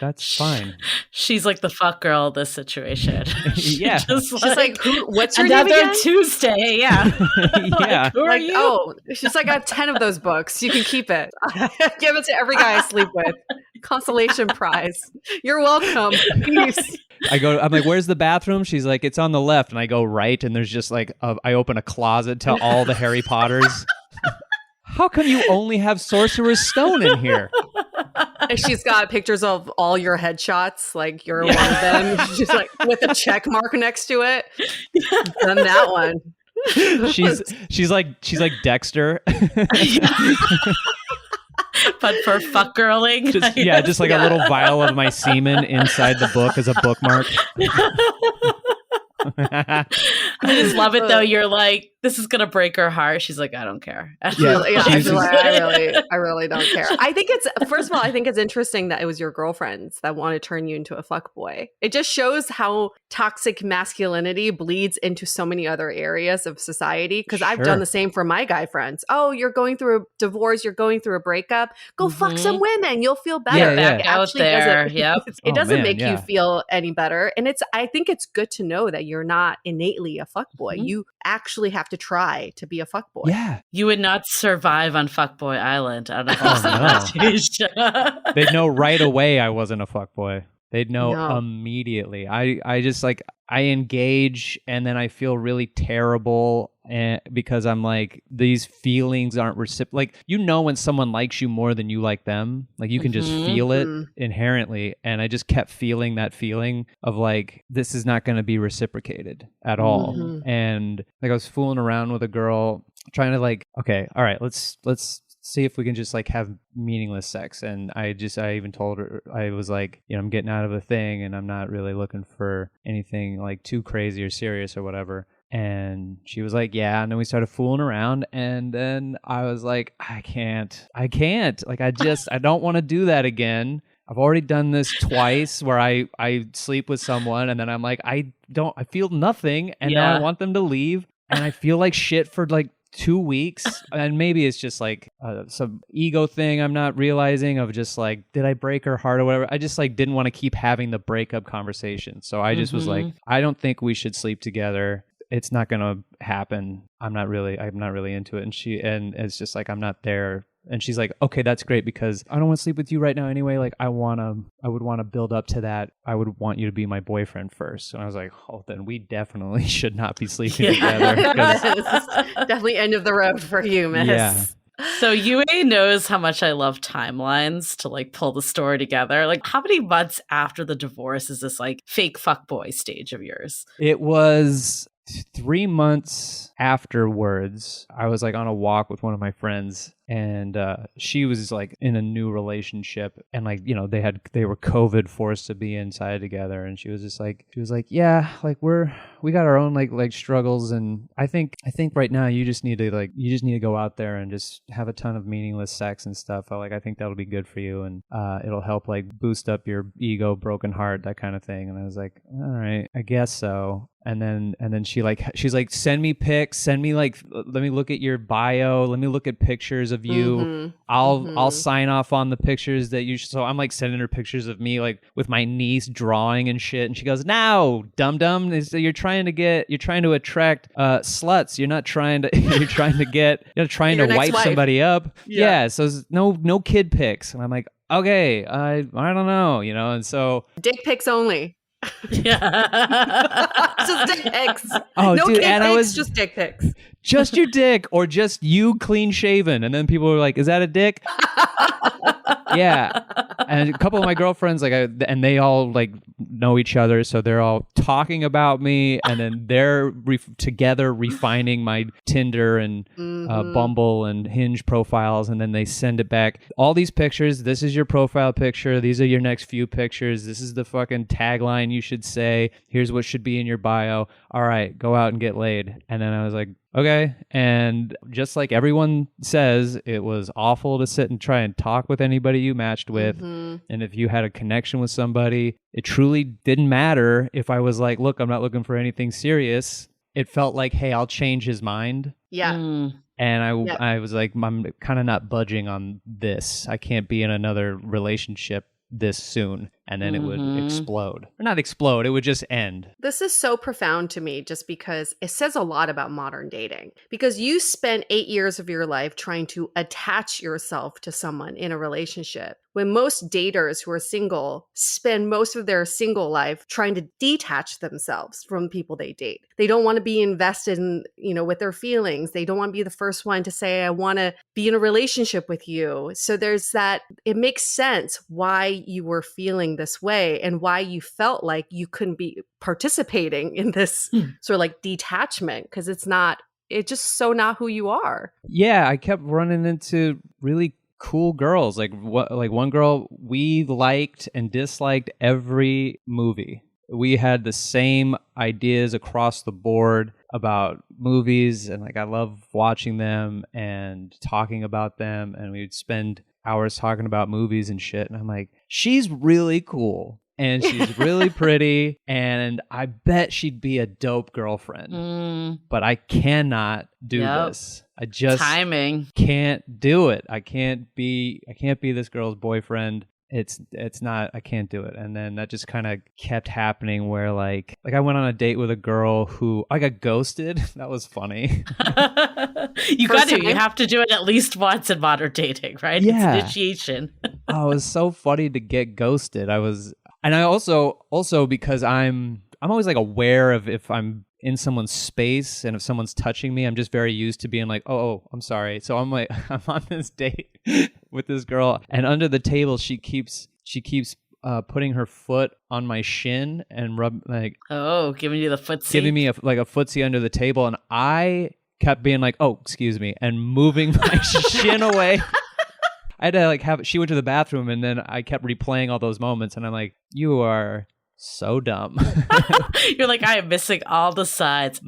that's fine." She's like the fuck girl of this situation. Yeah. She's like, what's your name name again? Tuesday, yeah. Yeah. Who are you? Oh, she's like, "I have 10 of those books. You can keep it. Give it to every guy I sleep with. Consolation prize. You're welcome." Peace. I'm like, "Where's the bathroom?" She's like, "It's on the left." And I go right, and there's just like, I open a closet to all the Harry Potters. How come you only have Sorcerer's Stone in here? And she's got pictures of all your headshots, like you're one of them. She's like with a check mark next to it. Done that one. She's like Dexter. But for fuck girling. Just like a little vial of my semen inside the book as a bookmark. I just love it though. You're like, this is gonna break her heart. She's like, I don't care. I really don't care. I think it's interesting that it was your girlfriends that want to turn you into a fuckboy. It just shows how toxic masculinity bleeds into so many other areas of society. Because I've done the same for my guy friends. Oh, you're going through a divorce, you're going through a breakup. Go fuck some women, you'll feel better. Back out there. It doesn't make you feel any better. And I think it's good to know that you're not innately a fuckboy. You actually have to try to be a fuckboy. Yeah. You would not survive on Fuckboy Island. I don't know. They'd know right away I wasn't a fuckboy. They'd know immediately. I just like, I engage and then I feel really terrible because I'm like, these feelings aren't like, when someone likes you more than you like them, like you can just feel it inherently. And I just kept feeling that feeling of like, this is not going to be reciprocated at all. And like I was fooling around with a girl trying to like, okay, all right, let's see if we can just like have meaningless sex. And I even told her, I was like, I'm getting out of a thing and I'm not really looking for anything like too crazy or serious or whatever. And she was like, yeah. And then we started fooling around. And then I was like, I can't. Like, I don't want to do that again. I've already done this twice where I sleep with someone and then I'm like, I feel nothing. And now I want them to leave. And I feel like shit for like 2 weeks. And maybe it's just like some ego thing I'm not realizing of just like, did I break her heart or whatever? I just like didn't want to keep having the breakup conversation. So I just was like, I don't think we should sleep together. It's not going to happen. I'm not really into it. And it's just like, I'm not there. And she's like, okay, that's great because I don't want to sleep with you right now anyway. Like I would want to build up to that. I would want you to be my boyfriend first. And I was like, oh, then we definitely should not be sleeping together. Definitely end of the road for you, miss. Yeah. So UA knows how much I love timelines to like pull the story together. Like how many months after the divorce is this like fake fuckboy stage of yours? It was 3 months afterwards, I was like on a walk with one of my friends, and she was like in a new relationship, and like, you know, they were COVID forced to be inside together, and she was like, yeah, like we got our own like struggles, and I think right now you just need to go out there and just have a ton of meaningless sex and stuff. I think that'll be good for you, and it'll help like boost up your ego, broken heart, that kind of thing. And I was like, all right, I guess so. And then she's like, send me pics, let me look at your bio, let me look at pictures of you. I'll sign off on the pictures that you. So I'm like sending her pictures of me like with my niece drawing and shit, and she goes, "No, dum dum, you're trying to attract sluts. You're not trying to you're trying to wipe somebody up. Yeah. So no kid pics." And I'm like, okay, I don't know, you know, and so dick pics only. Yeah. Just dick pics. Oh, no dude, kid and pics, I was just dick pics. Just your dick, or just you clean shaven. And then people were like, "Is that a dick?" Yeah. And a couple of my girlfriends, and they all like know each other, so they're all talking about me, and then they're together refining my Tinder and Bumble and Hinge profiles, and then they send it back. All these pictures. This is your profile picture. These are your next few pictures. This is the fucking tagline you should say. Here's what should be in your bio. All right, go out and get laid. And then I was like, okay. And just like everyone says, it was awful to sit and try and talk with anybody you matched with. And if you had a connection with somebody, it truly didn't matter if I was like, look, I'm not looking for anything serious. It felt like, hey, I'll change his mind. Yeah. And I was like, I'm kind of not budging on this. I can't be in another relationship this soon. And then it would explode. Or not explode, it would just end. This is so profound to me just because it says a lot about modern dating. Because you spent 8 years of your life trying to attach yourself to someone in a relationship, when most daters who are single spend most of their single life trying to detach themselves from people they date. They don't want to be invested in, with their feelings. They don't want to be the first one to say, I want to be in a relationship with you. So there's that, it makes sense why you were feeling this way and why you felt like you couldn't be participating in this sort of like detachment, because it's just so not who you are. Yeah, I kept running into really cool girls. Like one girl, we liked and disliked every movie. We had the same ideas across the board about movies, and like I love watching them and talking about them, and we'd spend hours talking about movies and shit. And I'm like, she's really cool and she's really pretty, and I bet she'd be a dope girlfriend. But I cannot do this. I just can't do it. I can't be this girl's boyfriend. It's not, I can't do it. And then that just kind of kept happening where like I went on a date with a girl who I got ghosted. That was funny. You have to do it at least once in modern dating, right? Yeah. It's initiation. Oh, it was so funny to get ghosted. I also because I'm always like aware of if I'm in someone's space and if someone's touching me, I'm just very used to being like, oh, I'm sorry. So I'm like, I'm on this date with this girl, and under the table she keeps putting her foot on my shin and giving you the footsie, giving me a footsie under the table, and I kept being like, oh, excuse me, and moving my shin away. I had to she went to the bathroom, and then I kept replaying all those moments, and I'm like, you are so dumb. You're like, I am missing all the sides.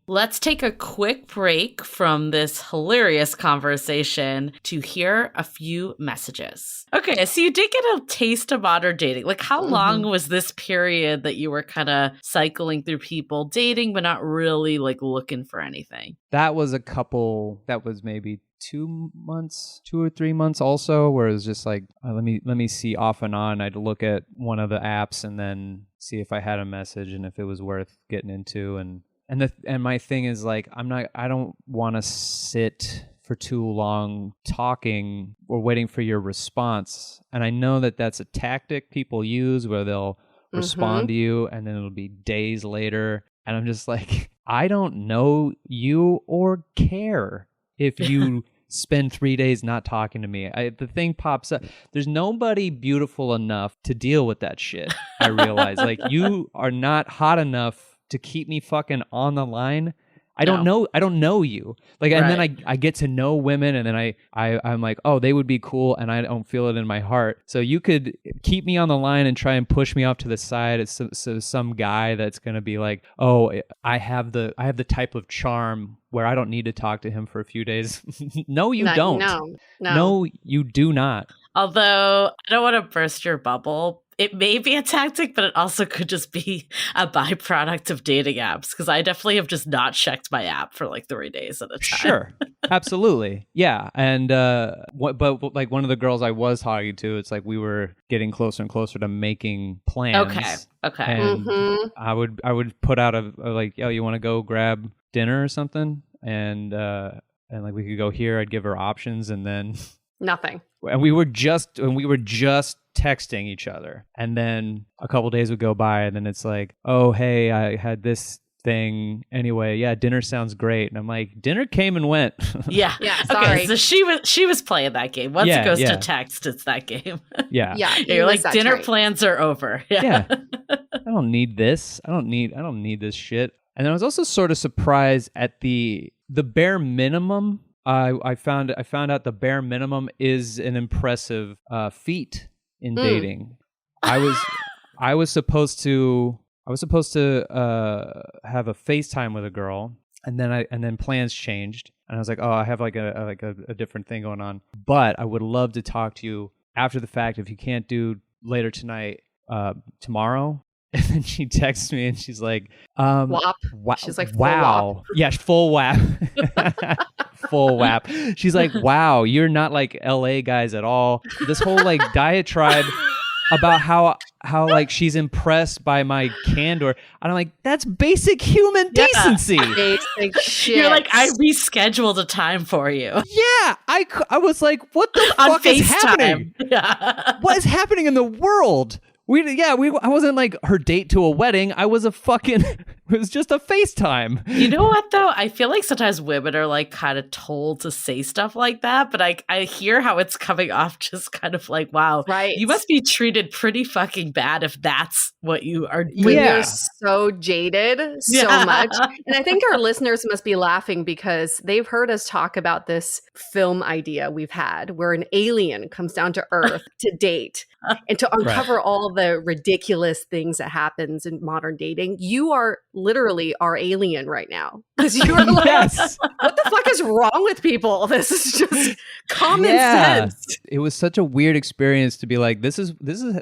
Let's take a quick break from this hilarious conversation to hear a few messages. Okay, so you did get a taste of modern dating. Like, how long was this period that you were kind of cycling through people dating, but not really like looking for anything? That was maybe 2 or 3 months also, where it was just like, let me see off and on. I'd look at one of the apps and then see if I had a message and if it was worth getting into. And my thing is like, I don't want to sit for too long talking or waiting for your response. And I know that that's a tactic people use where they'll respond to you and then it'll be days later. And I'm just like, I don't know you or care if you spend 3 days not talking to me. The thing pops up. There's nobody beautiful enough to deal with that shit. I realize, like, you are not hot enough to keep me fucking on the line. I don't know you. Like, and then I get to know women, and then I'm like, oh, they would be cool, and I don't feel it in my heart. So you could keep me on the line and try and push me off to the side. It's some guy that's gonna be like, oh, I have the type of charm where I don't need to talk to him for a few days. No, you don't. No, you do not. Although I don't want to burst your bubble. It may be a tactic, but it also could just be a byproduct of dating apps, because I definitely have just not checked my app for like 3 days at a time. Sure. Absolutely. Yeah. And but like one of the girls I was talking to, it's like we were getting closer and closer to making plans. Okay. And I would put out a like, yo, you want to go grab dinner or something? And like we could go here. I'd give her options, and then nothing. And we were just texting each other, and then a couple days would go by, and then it's like, oh, hey, I had this thing anyway. Yeah, dinner sounds great. And I'm like, dinner came and went. Yeah. Sorry. Okay, so she was playing that game. Once it goes to text, it's that game. Yeah. You're like, dinner plans are over. Yeah. I don't need this. I don't need this shit. And then I was also sort of surprised at the bare minimum. I found out the bare minimum is an impressive feat in dating. I was supposed to have a FaceTime with a girl, and then plans changed, and I was like, oh, I have like a different thing going on, but I would love to talk to you after the fact if you can't do later tonight, tomorrow. And then she texts me and she's like, WAP. She's like, wow. Yeah, full WAP. Full WAP. She's like, wow, you're not like LA guys at all. This whole like diatribe about how like she's impressed by my candor. And I'm like, that's basic human decency. Basic shit. You're like, I rescheduled a time for you. Yeah, I was like, what the fuck is happening? Yeah. What is happening in the world? I wasn't like her date to a wedding. I was it was just a FaceTime. You know what though? I feel like sometimes women are like kind of told to say stuff like that, but I hear how it's coming off just kind of like, wow, right? You must be treated pretty fucking bad if that's what you are doing. When you're so jaded so much. And I think our listeners must be laughing because they've heard us talk about this film idea we've had where an alien comes down to Earth to date and to uncover all the ridiculous things that happens in modern dating. You are literally our alien right now, because you're like, what the fuck is wrong with people? This is just common sense. It was such a weird experience to be like, this is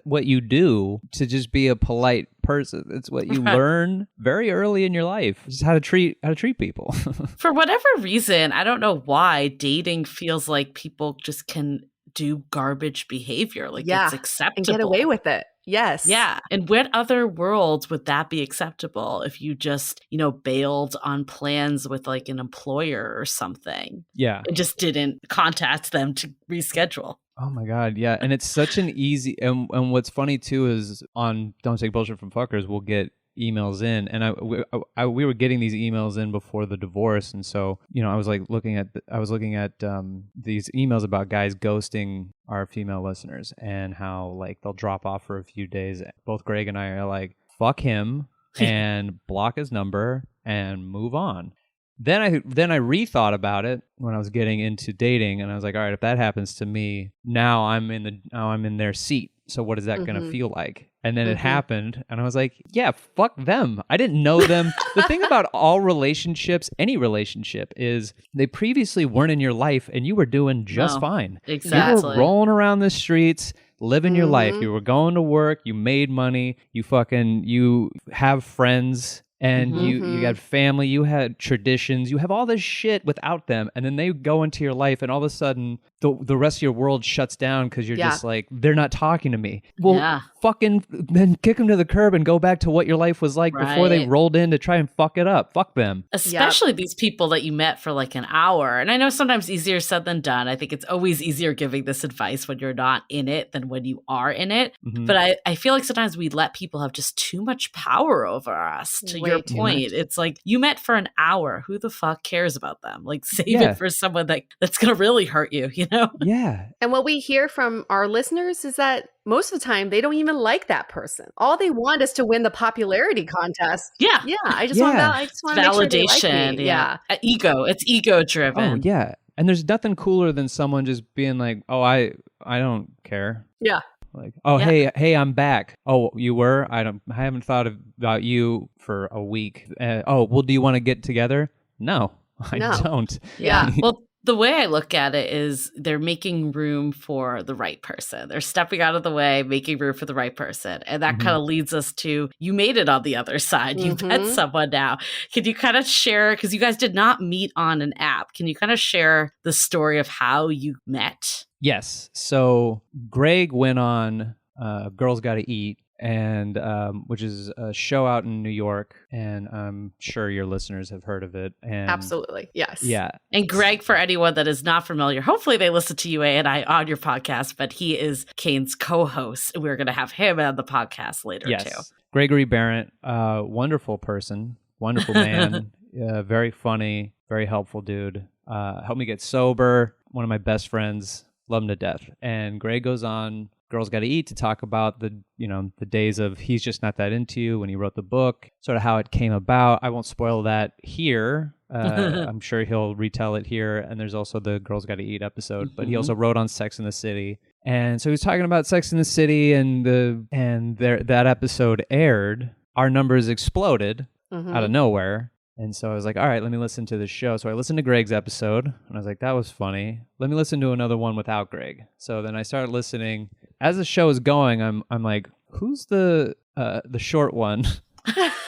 what you do to just be a polite person. It's what you learn very early in your life. Just how to treat people. For whatever reason, I don't know why dating feels like people just can do garbage behavior. Like it's acceptable. And get away with it. Yes. Yeah. And what other world would that be acceptable if you just, bailed on plans with like an employer or something? Yeah. And just didn't contact them to reschedule. Oh my God. Yeah. And it's such an easy, and what's funny too is on Don't Take Bullshit from Fuckers, we'll get emails in, and we were getting these emails in before the divorce, and so I was like looking at these emails about guys ghosting our female listeners and how like they'll drop off for a few days. Both Greg and I are like, fuck him and block his number and move on. Then I rethought about it when I was getting into dating, and I was like, all right, if that happens to me, now I'm in their seat. So what is that going to feel like? And then it happened, and I was like, yeah, fuck them. I didn't know them. The thing about all relationships, any relationship, is they previously weren't in your life, and you were doing just fine. Exactly. You were rolling around the streets, living your life. You were going to work. You made money. You have friends. And you got family, you had traditions, you have all this shit without them, and then they go into your life, and all of a sudden the rest of your world shuts down because you're just like, they're not talking to me. Well, fucking then kick them to the curb and go back to what your life was like before they rolled in to try and fuck it up. Fuck them. Especially these people that you met for like an hour. And I know sometimes easier said than done. I think it's always easier giving this advice when you're not in it than when you are in it. But I feel like sometimes we let people have just too much power over us to your your too point, it's like you met for an hour. Who the fuck cares about them? Like save Yeah. it for someone that's going to really hurt you, you know? Yeah. And what we hear from our listeners is that most of the time they don't even like that person. All they want is to win the popularity contest. Yeah. Yeah. I just want to make sure they like Validation. me. Yeah. Ego. It's ego Oh, driven. yeah. And there's nothing cooler than someone just being like, "Oh, I don't care." Yeah. Like, "Oh, Yeah. hey, I'm back." "Oh, you were? I haven't thought about you for a week." "Oh, well, do you want to get together?" "No, I No. don't." Yeah. Well, the way I look at it is they're making room for the right person. They're stepping out of the way, making room for the right person. And that kind of leads us to, you made it on the other side. You've met someone now. Can you kind of share, because you guys did not meet on an app, can you kind of share the story of how you met? Yes. So Greg went on Girls Gotta Eat, and which is a show out in New York, and I'm sure your listeners have heard of it. And Absolutely. Yes. yeah. And Greg, for anyone that is not familiar, hopefully they listen to you and I on your podcast, but he is Kane's co-host. And we're going to have him on the podcast later too. Gregory Barrett, wonderful person, wonderful man, very funny, very helpful dude. Helped me get sober. One of my best friends, love him to death. And Greg goes on Girls Gotta Eat to talk about the days of He's Just Not That Into You when he wrote the book, sort of how it came about. I won't spoil that here. I'm sure he'll retell it here. And there's also the Girls Gotta Eat episode, but he also wrote on Sex and the City. And so he was talking about Sex and the City, and that episode aired. Our numbers exploded out of nowhere. And so I was like, all right, let me listen to this show. So I listened to Greg's episode, and I was like, that was funny. Let me listen to another one without Greg. So then I started listening. As the show is going, I'm like, who's the short one?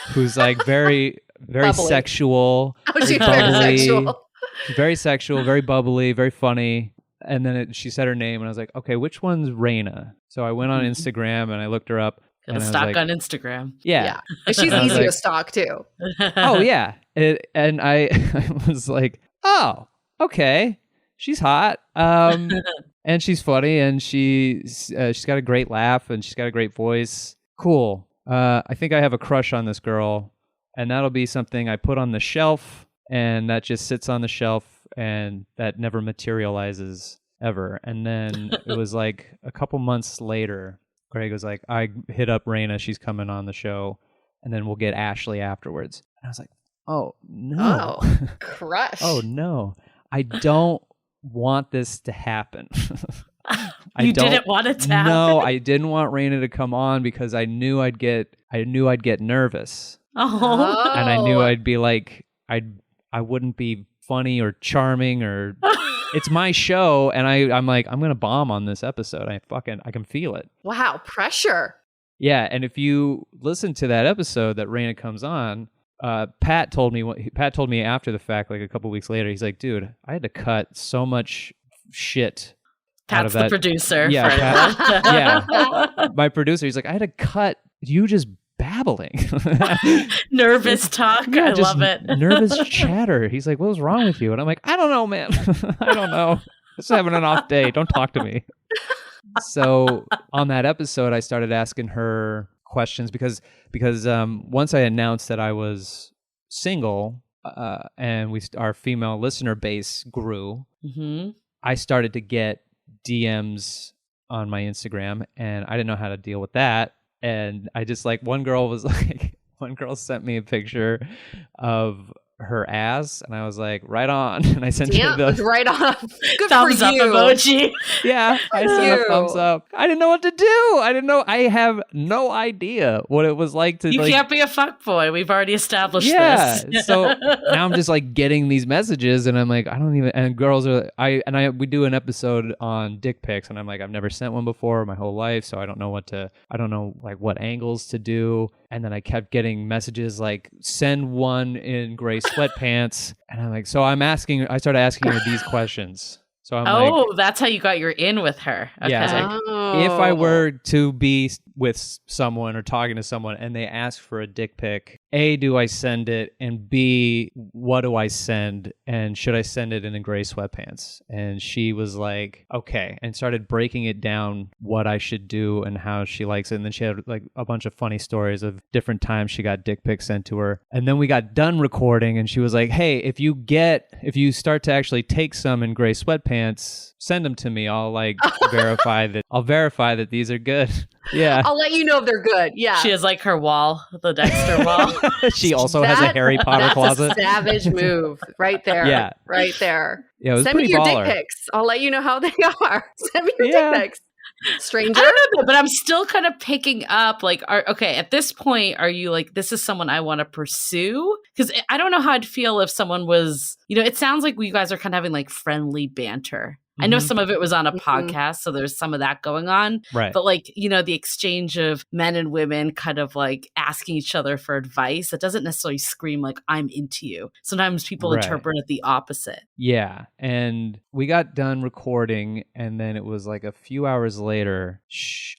Who's like very, very Bubbly. sexual. Oh, she's bubbly, very sexual. very sexual, very bubbly, very funny. And then she said her name, and I was like, okay, which one's Raina? So I went on Instagram, and I looked her up. Gonna stalk on Instagram. Yeah. And she's I was easy like, to stalk too. Oh, yeah. And I was like, oh, okay. She's hot. And she's funny, and she's got a great laugh, and she's got a great voice. Cool. I think I have a crush on this girl, and that'll be something I put on the shelf, and that just sits on the shelf, and that never materializes ever. And then it was like a couple months later, Greg was like, I hit up Raina, she's coming on the show, and then we'll get Ashley afterwards. And I was like, oh, no. Oh, crush. Oh, no. I don't want this to happen. You didn't want it to happen? No, I didn't want Raina to come on because I knew I'd get nervous. Oh. And I knew I'd be like, I wouldn't be funny or charming, or it's my show, and I'm like, I'm gonna bomb on this episode. I can feel it. Wow, pressure. Yeah, and if you listen to that episode that Raina comes on, Pat told me after the fact, like a couple weeks later, he's like, dude, I had to cut so much shit. Pat's the producer. Yeah, for Pat, yeah. My producer, he's like, I had to cut you just babbling. Nervous talk. Yeah, I just love it. Nervous chatter. He's like, what was wrong with you? And I'm like, I don't know, man. I don't know. Just having an off day. Don't talk to me. So on that episode, I started asking her questions because once I announced that I was single, and our female listener base grew, I started to get DMs on my Instagram, and I didn't know how to deal with that. And I just one girl sent me a picture of her ass, and I was like, right on. And I sent her the right on. Good thumbs for up you. emoji. Yeah, I sent a thumbs up. I didn't know what to do. I have no idea what it was like to. You can't be a fuckboy. We've already established yeah. this. So now I'm just getting these messages, and I'm like, I don't even. And girls are. We do an episode on dick pics, and I'm like, I've never sent one before my whole life, so I don't know what angles to do. And then I kept getting messages like, send one in gray sweatpants. And I'm like, I started asking her these questions. So I'm like, Oh, that's how you got your in with her. Okay. yeah, it's like, if I were to be with someone or talking to someone and they ask for a dick pic, A, do I send it? And B, what do I send? And should I send it in gray sweatpants? And she was like, okay, and started breaking it down what I should do and how she likes it. And then she had like a bunch of funny stories of different times she got dick pics sent to her. And then we got done recording and she was like, hey, if you start to actually take some in gray sweatpants, send them to me. I'll like verify that these are good. Yeah. I'll let you know if they're good. Yeah. She has like her wall, the Dexter wall. She also has a Harry Potter closet. That's a savage move right there. Yeah. Right there. Yeah, it was Send pretty me your baller. dick pics. I'll let you know how they are. Send me your Yeah. dick pics. Stranger? I don't know, but I'm still kind of picking up like, okay, at this point, are you like, this is someone I want to pursue? Because I don't know how I'd feel if someone was, it sounds like you guys are kind of having like friendly banter. I know some of it was on a podcast, so there's some of that going on. Right. But like, the exchange of men and women kind of like asking each other for advice, it doesn't necessarily scream like I'm into you. Sometimes people interpret it the opposite. Yeah. And we got done recording and then it was like a few hours later.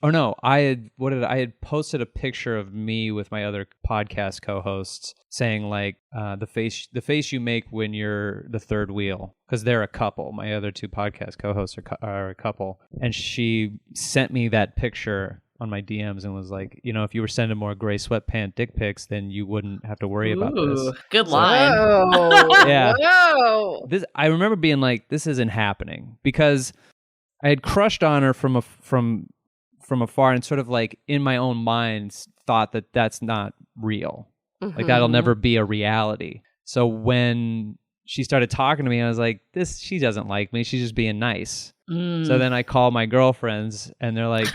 I had posted a picture of me with my other podcast co-hosts saying like the face you make when you're the third wheel, because they're a couple. My other two podcast co-hosts are a couple, and she sent me that picture on my DMs and was like, if you were sending more gray sweatpant dick pics, then you wouldn't have to worry about this. Good line. Whoa. Yeah. Whoa. I remember being like, this isn't happening, because I had crushed on her from afar and sort of like in my own mind thought that that's not real. Like that'll never be a reality. So when she started talking to me, I was like, she doesn't like me. She's just being nice. So then I call my girlfriends and they're like,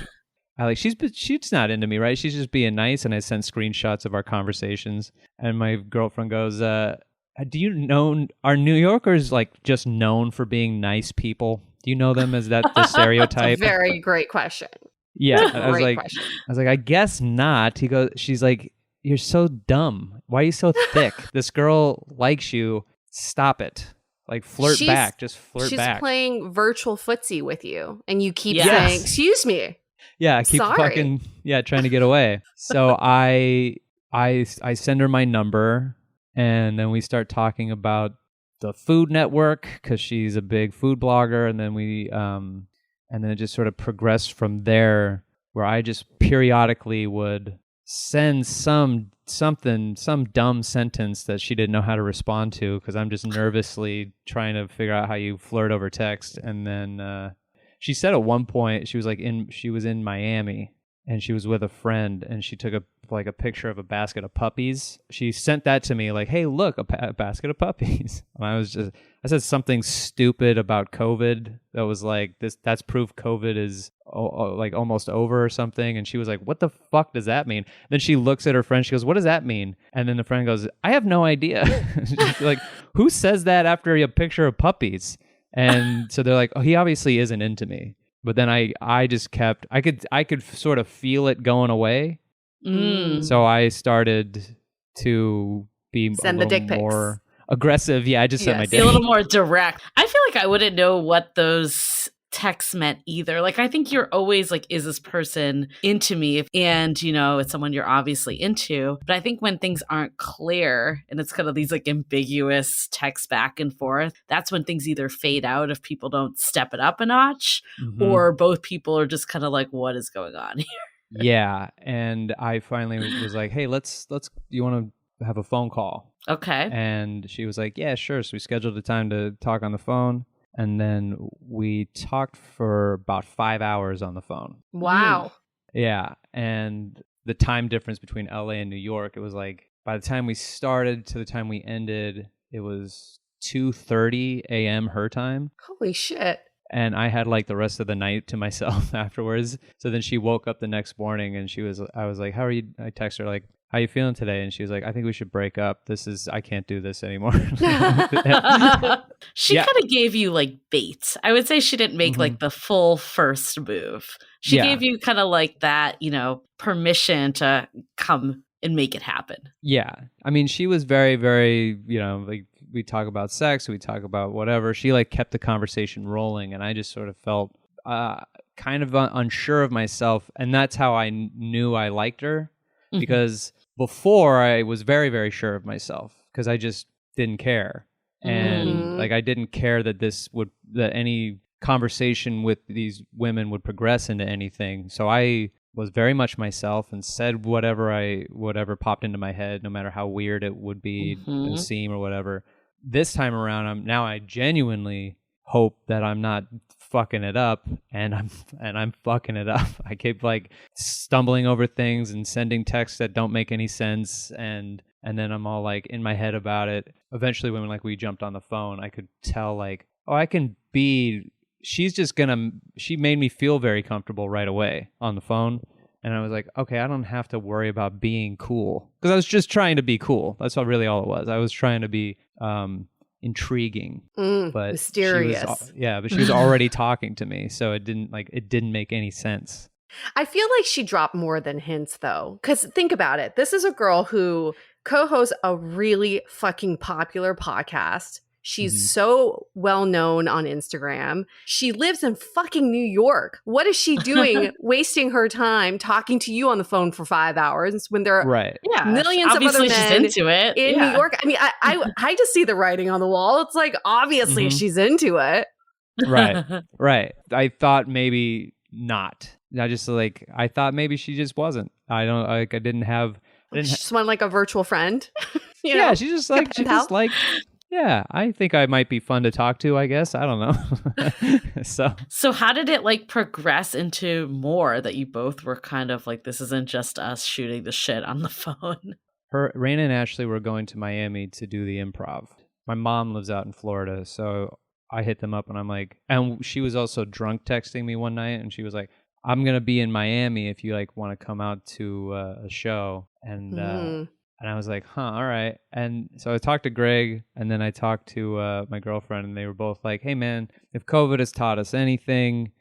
she's not into me, right? She's just being nice. And I sent screenshots of our conversations. And my girlfriend goes, do you know, are New Yorkers like just known for being nice people? Do you know them as the stereotype? Very great question. Yeah. I was Question. like, I guess not. She's like, you're so dumb. Why are you so thick? This girl likes you. Stop it. Like flirt back. Just flirt back. She's playing virtual footsie with you, and you keep Yes. saying, "Excuse me." Yeah, I keep Sorry. trying to get away. So I send her my number, and then we start talking about the Food Network because she's a big food blogger, and then and then it just sort of progressed from there, where I just periodically would send some dumb sentence that she didn't know how to respond to, because I'm just nervously trying to figure out how you flirt over text. And then she said at one point she was in Miami and she was with a friend and she took a picture of a basket of puppies. She sent that to me like, hey, look, a basket of puppies. And I said something stupid about COVID that was like, that's proof COVID is like almost over or something. And she was like, what the fuck does that mean? Then she looks at her friend, she goes, what does that mean? And then the friend goes, I have no idea. She's like, who says that after a picture of puppies? And so they're like, oh, he obviously isn't into me. But then I just kept, I could sort of feel it going away. So I started to be Send a the dick little pics. more aggressive. Yeah, I just sent my Yes. Be dick. a little more direct. I feel like I wouldn't know what those texts meant either. Like, I think you're always like, is this person into me? And, it's someone you're obviously into. But I think when things aren't clear and it's kind of these like ambiguous texts back and forth, that's when things either fade out if people don't step it up a notch, or both people are just kind of like, what is going on here? Yeah, and I finally was like, hey, let's you want to have a phone call? Okay. And she was like, yeah, sure. So we scheduled a time to talk on the phone. And then we talked for about 5 hours on the phone. Wow. Yeah. And the time difference between LA and New York, it was like, by the time we started to the time we ended, it was 2:30 a.m. her time. Holy shit. And I had like the rest of the night to myself afterwards. So then she woke up the next morning and I was like, how are you? I texted her like, how you feeling today? And she was like, I think we should break up. I can't do this anymore. She kind of gave you like bait. I would say she didn't make like the full first move. She gave you kind of like that, permission to come and make it happen. Yeah. I mean, she was very, very, like we'd talk about sex, we'd talk about whatever. She like kept the conversation rolling, and I just sort of felt kind of unsure of myself, and that's how I knew I liked her, because before I was very, very sure of myself because I just didn't care, and like I didn't care that that any conversation with these women would progress into anything. So I was very much myself and said whatever popped into my head, no matter how weird it would be and seem or whatever. This time around, I genuinely hope that I'm not fucking it up, and I'm fucking it up. I keep like stumbling over things and sending texts that don't make any sense, and then I'm all like in my head about it. Eventually, when like we jumped on the phone, I could tell like, oh, I can be. She made me feel very comfortable right away on the phone. And I was like, okay, I don't have to worry about being cool. Because I was just trying to be cool. That's all it was. I was trying to be intriguing. But mysterious. But she was already talking to me. So it didn't make any sense. I feel like she dropped more than hints, though. Because think about it. This is a girl who co-hosts a really fucking popular podcast. She's so well known on Instagram. She lives in fucking New York. What is she doing wasting her time talking to you on the phone for 5 hours when there are millions of other men she's into it. in New York? I mean, I just see the writing on the wall. It's like, obviously she's into it. Right. I thought maybe not. I thought maybe she just wasn't. I Just want like a virtual friend. She just yeah, I think I might be fun to talk to, I guess. I don't know. So how did it like progress into more that you both were kind of like, this isn't just us shooting the shit on the phone? Raina and Ashley were going to Miami to do the improv. My mom lives out in Florida, so I hit them up and I'm like, and she was also drunk texting me one night, and she was like, I'm going to be in Miami if you like want to come out to a show. And I was like, all right. And so I talked to Greg, and then I talked to my girlfriend, and they were both like, hey, man, if COVID has taught us anything,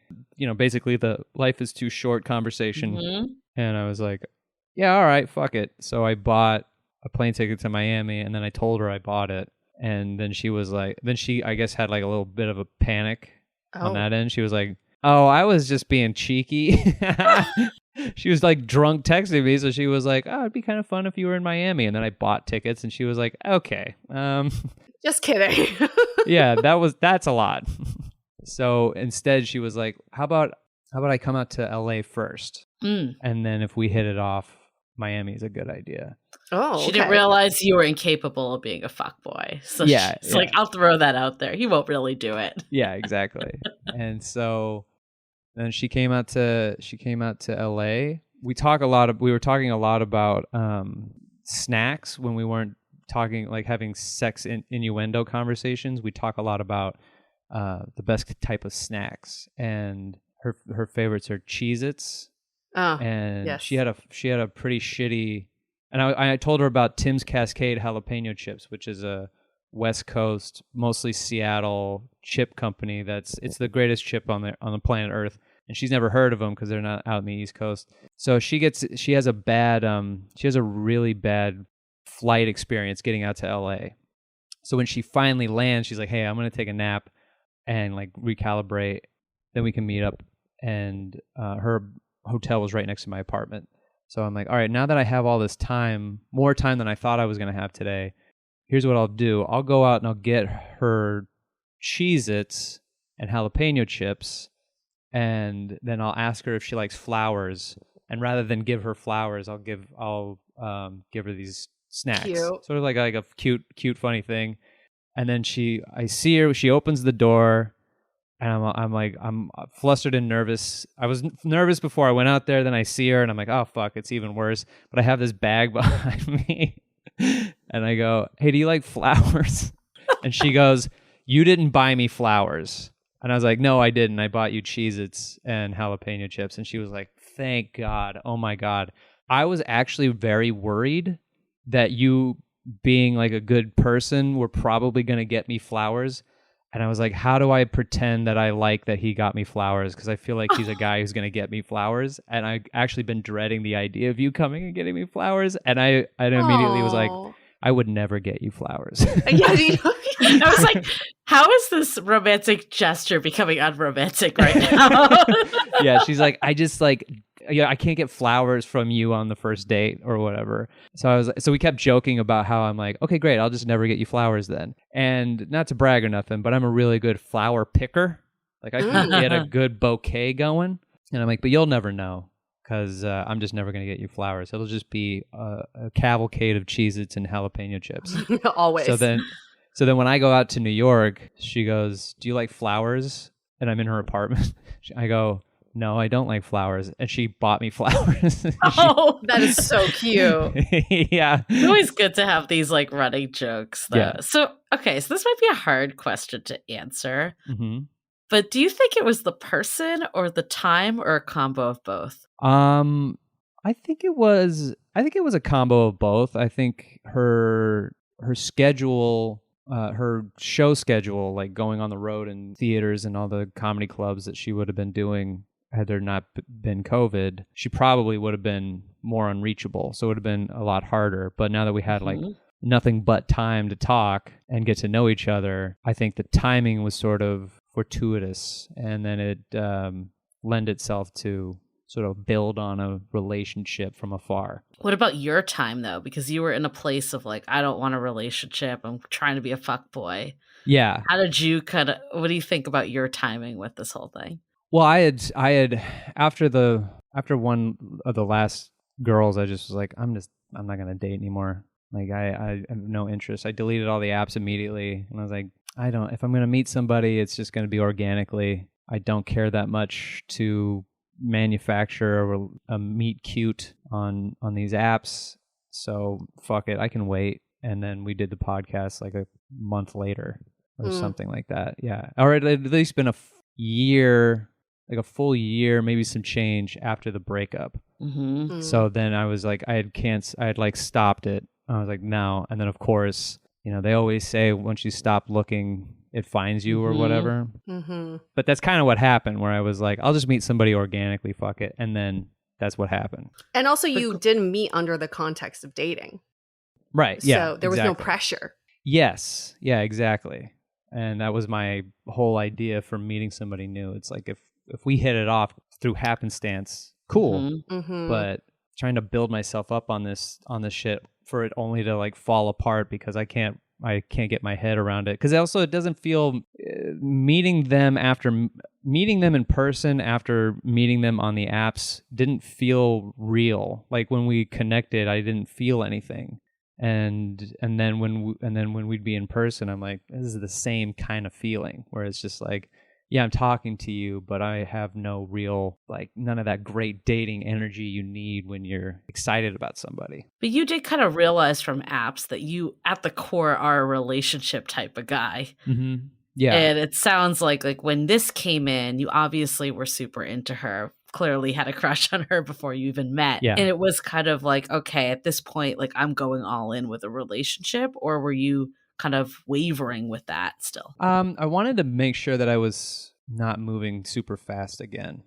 basically the life is too short conversation. And I was like, yeah, all right, fuck it. So I bought a plane ticket to Miami, and then I told her I bought it. And then she was like, I guess, had like a little bit of a panic on that end. She was like, oh, I was just being cheeky. She was like drunk texting me, so she was like, oh, it'd be kind of fun if you were in Miami. And then I bought tickets, and she was like, okay. Just kidding. Yeah, that's a lot. So instead she was like, how about I come out to LA first? And then if we hit it off, Miami is a good idea. Oh, She didn't realize you were incapable of being a fuckboy. So she's like, I'll throw that out there. He won't really do it. Yeah, exactly. And so then she came out to LA. We were talking a lot about snacks when we weren't talking, like having sex innuendo conversations. We talk a lot about the best type of snacks, and her favorites are Cheez-Its. And yes. she had a pretty shitty, and I told her about Tim's Cascade jalapeno chips, which is a West Coast, mostly Seattle chip company. It's the greatest chip on the planet Earth, and she's never heard of them because they're not out in the East Coast. So she has a really bad flight experience getting out to LA. So when she finally lands, she's like, "Hey, I'm gonna take a nap and like recalibrate. Then we can meet up." And her hotel was right next to my apartment. So I'm like, all right, now that I have all this time, more time than I thought I was gonna have today, here's what I'll do. I'll go out and I'll get her Cheez-Its and jalapeno chips, and then I'll ask her if she likes flowers. And rather than give her flowers, I'll give her these snacks. Cute. Sort of like a cute, funny thing. And then I see her. She opens the door, and I'm flustered and nervous. I was nervous before I went out there. Then I see her, and I'm like, oh fuck, it's even worse. But I have this bag behind me. And I go, hey, do you like flowers? And she goes, you didn't buy me flowers. And I was like, no, I didn't. I bought you Cheez-Its and jalapeno chips. And she was like, thank God. Oh my God. I was actually very worried that you, being like a good person, were probably going to get me flowers. And I was like, how do I pretend that I like that he got me flowers? Because I feel like he's a guy who's going to get me flowers. And I've actually been dreading the idea of you coming and getting me flowers. And I immediately was like, I would never get you flowers. Yeah, I was like, how is this romantic gesture becoming unromantic right now? Yeah, she's like, I just like, yeah, I can't get flowers from you on the first date or whatever. So we kept joking about how I'm like, okay, great, I'll just never get you flowers then. And not to brag or nothing, but I'm a really good flower picker. Like I can get a good bouquet going. And I'm like, but you'll never know because I'm just never going to get you flowers. It'll just be a cavalcade of Cheez-Its and jalapeno chips. Always. So then when I go out to New York, she goes, do you like flowers? And I'm in her apartment. I go, no, I don't like flowers. And she bought me flowers. Oh, that is so cute. Yeah. It's always good to have these like running jokes though. Yeah. So this might be a hard question to answer. Mm-hmm. But do you think it was the person or the time or a combo of both? I think it was a combo of both. I think her schedule, her show schedule, like going on the road and theaters and all the comedy clubs that she would have been doing had there not been COVID, she probably would have been more unreachable. So it would have been a lot harder. But now that we had like nothing but time to talk and get to know each other, I think the timing was sort of fortuitous, and then it lend itself to sort of build on a relationship from afar. What about your time though? Because you were in a place of like, I don't want a relationship. I'm trying to be a fuckboy. Yeah. How did you what do you think about your timing with this whole thing? Well, I had after one of the last girls, I just was like, I'm not gonna date anymore. Like I have no interest. I deleted all the apps immediately, and I was like, if I'm gonna meet somebody, it's just gonna be organically. I don't care that much to manufacture a meet cute on these apps. So fuck it, I can wait. And then we did the podcast like a month later or something like that. Yeah, or at least been a year. Like a full year, maybe some change after the breakup. Mm-hmm. So then I was like, I had like stopped it. I was like, no. And then of course, they always say once you stop looking, it finds you or whatever. Mm-hmm. But that's kind of what happened, where I was like, I'll just meet somebody organically, fuck it. And then that's what happened. And also you didn't meet under the context of dating. Right. Yeah. So there was no pressure. Yes. Yeah, exactly. And that was my whole idea for meeting somebody new. It's like, if we hit it off through happenstance, cool. Mm-hmm. But trying to build myself up on this shit for it only to like fall apart because I can't get my head around it. Because also it doesn't feel meeting them in person after meeting them on the apps didn't feel real. Like when we connected, I didn't feel anything. And then when we'd be in person, I'm like, this is the same kind of feeling where it's just like, yeah, I'm talking to you, but I have no real, like, none of that great dating energy you need when you're excited about somebody. But you did kind of realize from apps that you, at the core, are a relationship type of guy. Mm-hmm. Yeah. And it sounds like when this came in, you obviously were super into her, clearly had a crush on her before you even met. Yeah. And it was kind of like, okay, at this point, like, I'm going all in with a relationship, or were you kind of wavering with that still? I wanted to make sure that I was not moving super fast again.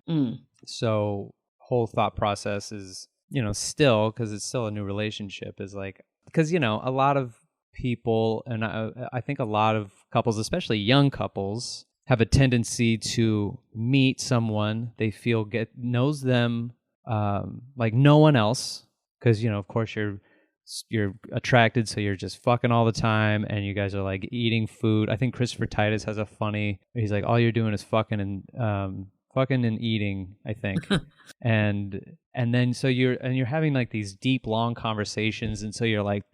So whole thought process is, still, because it's still a new relationship, is like, because, a lot of people, and I think a lot of couples, especially young couples, have a tendency to meet someone they feel knows them like no one else, because, of course you're attracted, so you're just fucking all the time, and you guys are like eating food. I think Christopher Titus has a funny, he's like, all you're doing is fucking and eating, I think. and then so you're having like these deep, long conversations, and so you're like,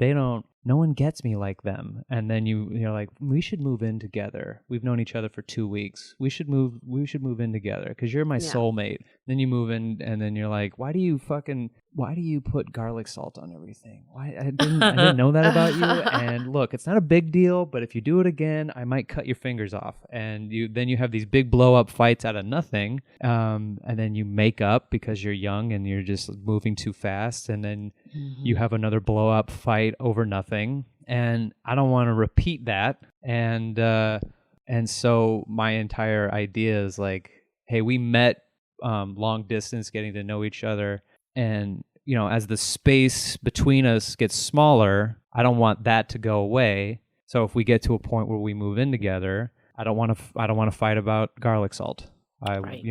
no one gets me like them. And then you're like, we should move in together. We've known each other for 2 weeks. We should move in together because you're my soulmate. Then you move in, and then you're like, why do you put garlic salt on everything? Why I didn't know that about you. And look, it's not a big deal, but if you do it again, I might cut your fingers off. And then you have these big blow up fights out of nothing. And then you make up because you're young and you're just moving too fast. And then you have another blow up fight over nothing. And I don't want to repeat that. And so my entire idea is like, hey, we met long distance, getting to know each other. And, as the space between us gets smaller, I don't want that to go away. So if we get to a point where we move in together, I don't want to fight about garlic salt. Right.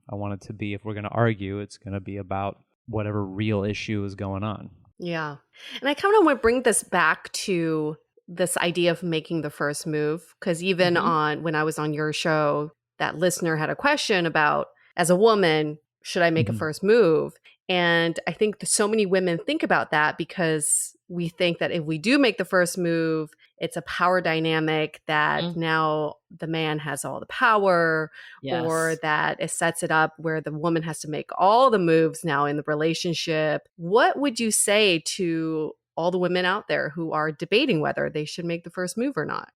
I want it to be, if we're going to argue, it's going to be about whatever real issue is going on. Yeah. And I kind of want to bring this back to this idea of making the first move, because even on when I was on your show, that listener had a question about, as a woman, should I make a first move? And I think that so many women think about that because we think that if we do make the first move, it's a power dynamic that now the man has all the power, or that it sets it up where the woman has to make all the moves now in the relationship. What would you say to all the women out there who are debating whether they should make the first move or not?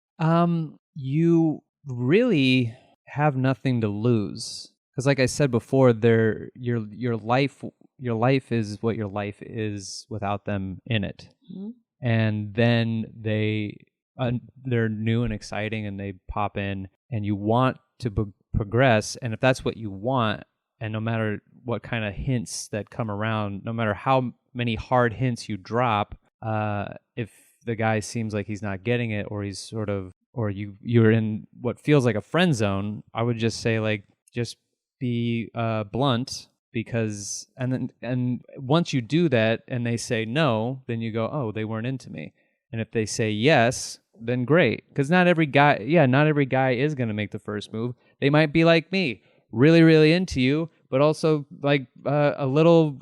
You really have nothing to lose. Because like I said before, your life is what your life is without them in it. And then they're new and exciting, and they pop in, and you want to progress. And if that's what you want, and no matter what kind of hints that come around, no matter how many hard hints you drop, if the guy seems like he's not getting it, or he's sort of, or you're in what feels like a friend zone, I would just say, like, just be blunt, because and once you do that and they say no, then you go, oh, they weren't into me. And if they say yes, then great, because not every guy is going to make the first move. They might be like me, really, really into you, but also like a little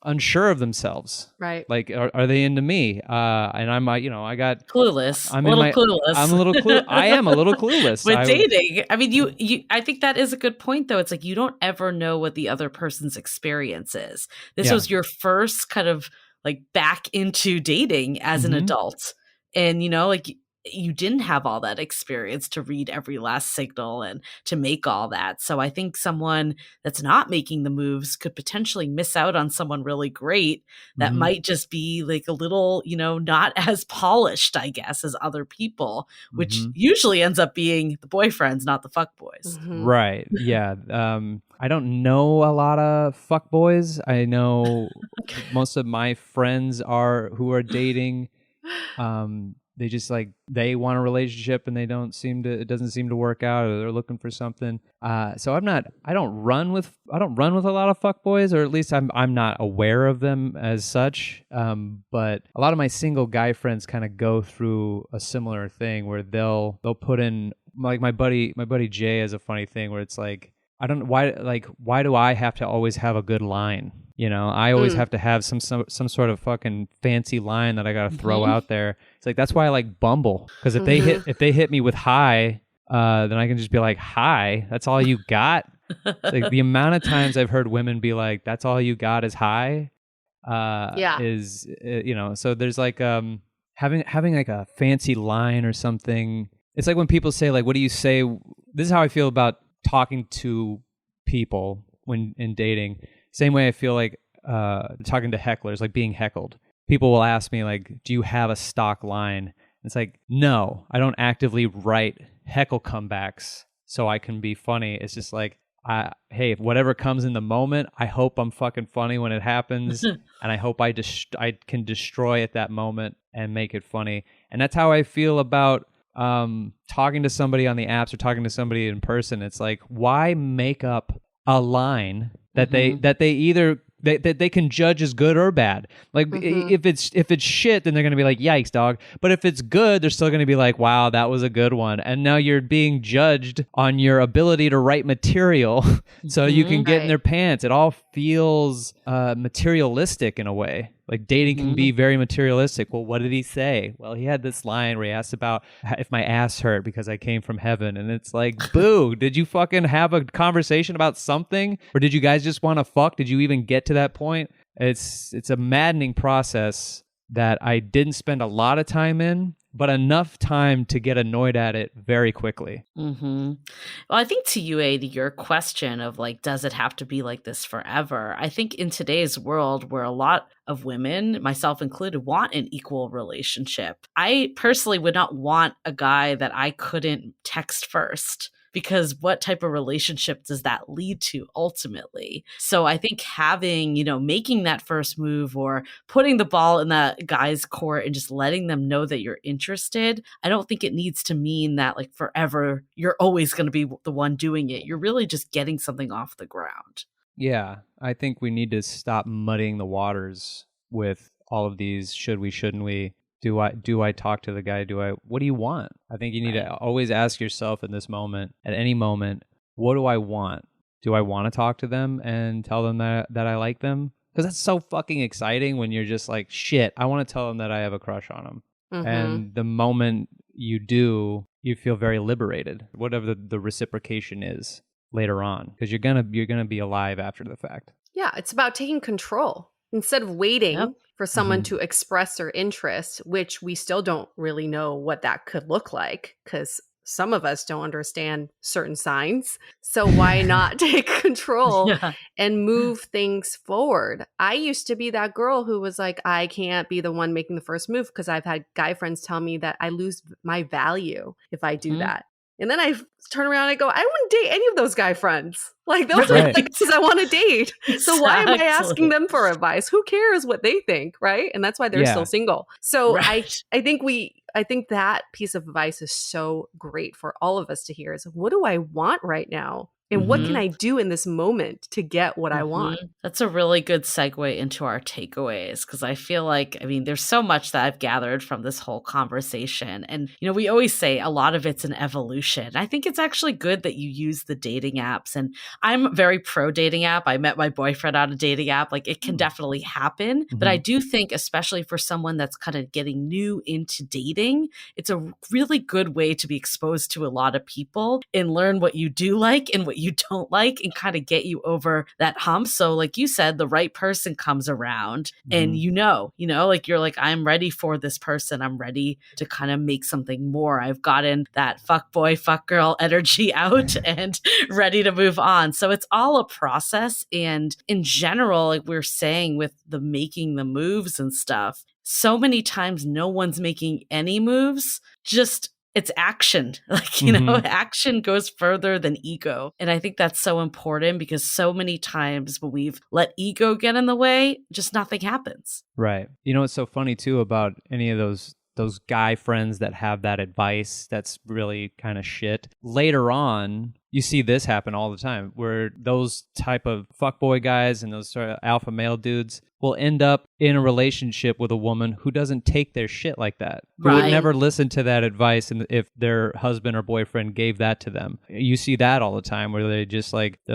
unsure of themselves. Right. Like, are they into me? And I'm, I got clueless. I'm clueless. I'm a little clueless. I am a little clueless. With dating. I mean, you. I think that is a good point, though. It's like you don't ever know what the other person's experience is. This was your first kind of like back into dating as an adult, and like you didn't have all that experience to read every last signal and to make all that. So I think someone that's not making the moves could potentially miss out on someone really great that might just be like a little, not as polished, I guess, as other people, which usually ends up being the boyfriends, not the fuckboys. Right. Yeah. I don't know a lot of fuckboys. I know most of my friends who are dating. They just they want a relationship, and it doesn't seem to work out, or they're looking for something. So I don't run with a lot of fuckboys, or at least I'm not aware of them as such. But a lot of my single guy friends kind of go through a similar thing where they'll put in, like, my buddy Jay has a funny thing where it's like, I don't why do I have to always have a good line? I always have to have some sort of fucking fancy line that I got to throw out there. It's like, that's why I like Bumble, because if they hit me with hi, then I can just be like, hi, that's all you got. Like, the amount of times I've heard women be like, that's all you got is hi. Is so there's like having like a fancy line or something. It's like when people say, like, what do you say? This is how I feel about talking to people when in dating. Same way I feel like talking to hecklers, like being heckled. People will ask me, like, do you have a stock line? It's like, no, I don't actively write heckle comebacks so I can be funny. It's just like, hey, if whatever comes in the moment, I hope I'm fucking funny when it happens, and I hope I can destroy at that moment and make it funny. And that's how I feel about talking to somebody on the apps or talking to somebody in person. It's like, why make up a line that they can judge as good or bad? Like, if it's shit, then they're going to be like, yikes, dog. But if it's good, they're still going to be like, wow, that was a good one. And now you're being judged on your ability to write material so you can get in their pants. It all feels materialistic in a way. Like, dating can be very materialistic. Well, what did he say? Well, he had this line where he asked about if my ass hurt because I came from heaven. And it's like, boo, did you fucking have a conversation about something? Or did you guys just want to fuck? Did you even get to that point? It's a maddening process that I didn't spend a lot of time in, but enough time to get annoyed at it very quickly. Well, I think to your question of like, does it have to be like this forever? I think in today's world where a lot of women, myself included, want an equal relationship, I personally would not want a guy that I couldn't text first because what type of relationship does that lead to ultimately? So I think having, making that first move or putting the ball in that guy's court and just letting them know that you're interested, I don't think it needs to mean that like forever you're always going to be the one doing it. You're really just getting something off the ground. Yeah, I think we need to stop muddying the waters with all of these should we, shouldn't we? Do I talk to the guy? What do you want? I think you need to always ask yourself in this moment, at any moment, what do I want? Do I want to talk to them and tell them that I like them? Because that's so fucking exciting when you're just like, shit, I want to tell them that I have a crush on them. Mm-hmm. And the moment you do, you feel very liberated, whatever the reciprocation is later on, because you're gonna be alive after the fact. Yeah, it's about taking control instead of waiting for someone to express their interest, which we still don't really know what that could look like because some of us don't understand certain signs. So why not take control and move things forward? I used to be that girl who was like, I can't be the one making the first move because I've had guy friends tell me that I lose my value if I do that. And then I turn around and I go, I wouldn't date any of those guy friends. Like, those are the guys I want to date. So why am I asking them for advice? Who cares what they think, right? And that's why they're still single. So I think that piece of advice is so great for all of us to hear is, what do I want right now? And what can I do in this moment to get what I want? That's a really good segue into our takeaways, because I feel like, there's so much that I've gathered from this whole conversation. And, we always say a lot of it's an evolution. I think it's actually good that you use the dating apps. And I'm very pro dating app. I met my boyfriend on a dating app. Like, it can definitely happen. But I do think, especially for someone that's kind of getting new into dating, it's a really good way to be exposed to a lot of people and learn what you do like and what you don't like and kind of get you over that hump. So like you said, the right person comes around and like you're like, I'm ready for this person. I'm ready to kind of make something more. I've gotten that fuck boy, fuck girl energy out and ready to move on. So it's all a process. And in general, like we're saying with the making the moves and stuff, so many times no one's making any moves, just it's action. Like, action goes further than ego. And I think that's so important because so many times when we've let ego get in the way, just nothing happens. Right. What's so funny too about any of those guy friends that have that advice that's really kind of shit. Later on, you see this happen all the time where those type of fuckboy guys and those sort of alpha male dudes will end up in a relationship with a woman who doesn't take their shit like that. Who would never listen to that advice and if their husband or boyfriend gave that to them. You see that all the time where they're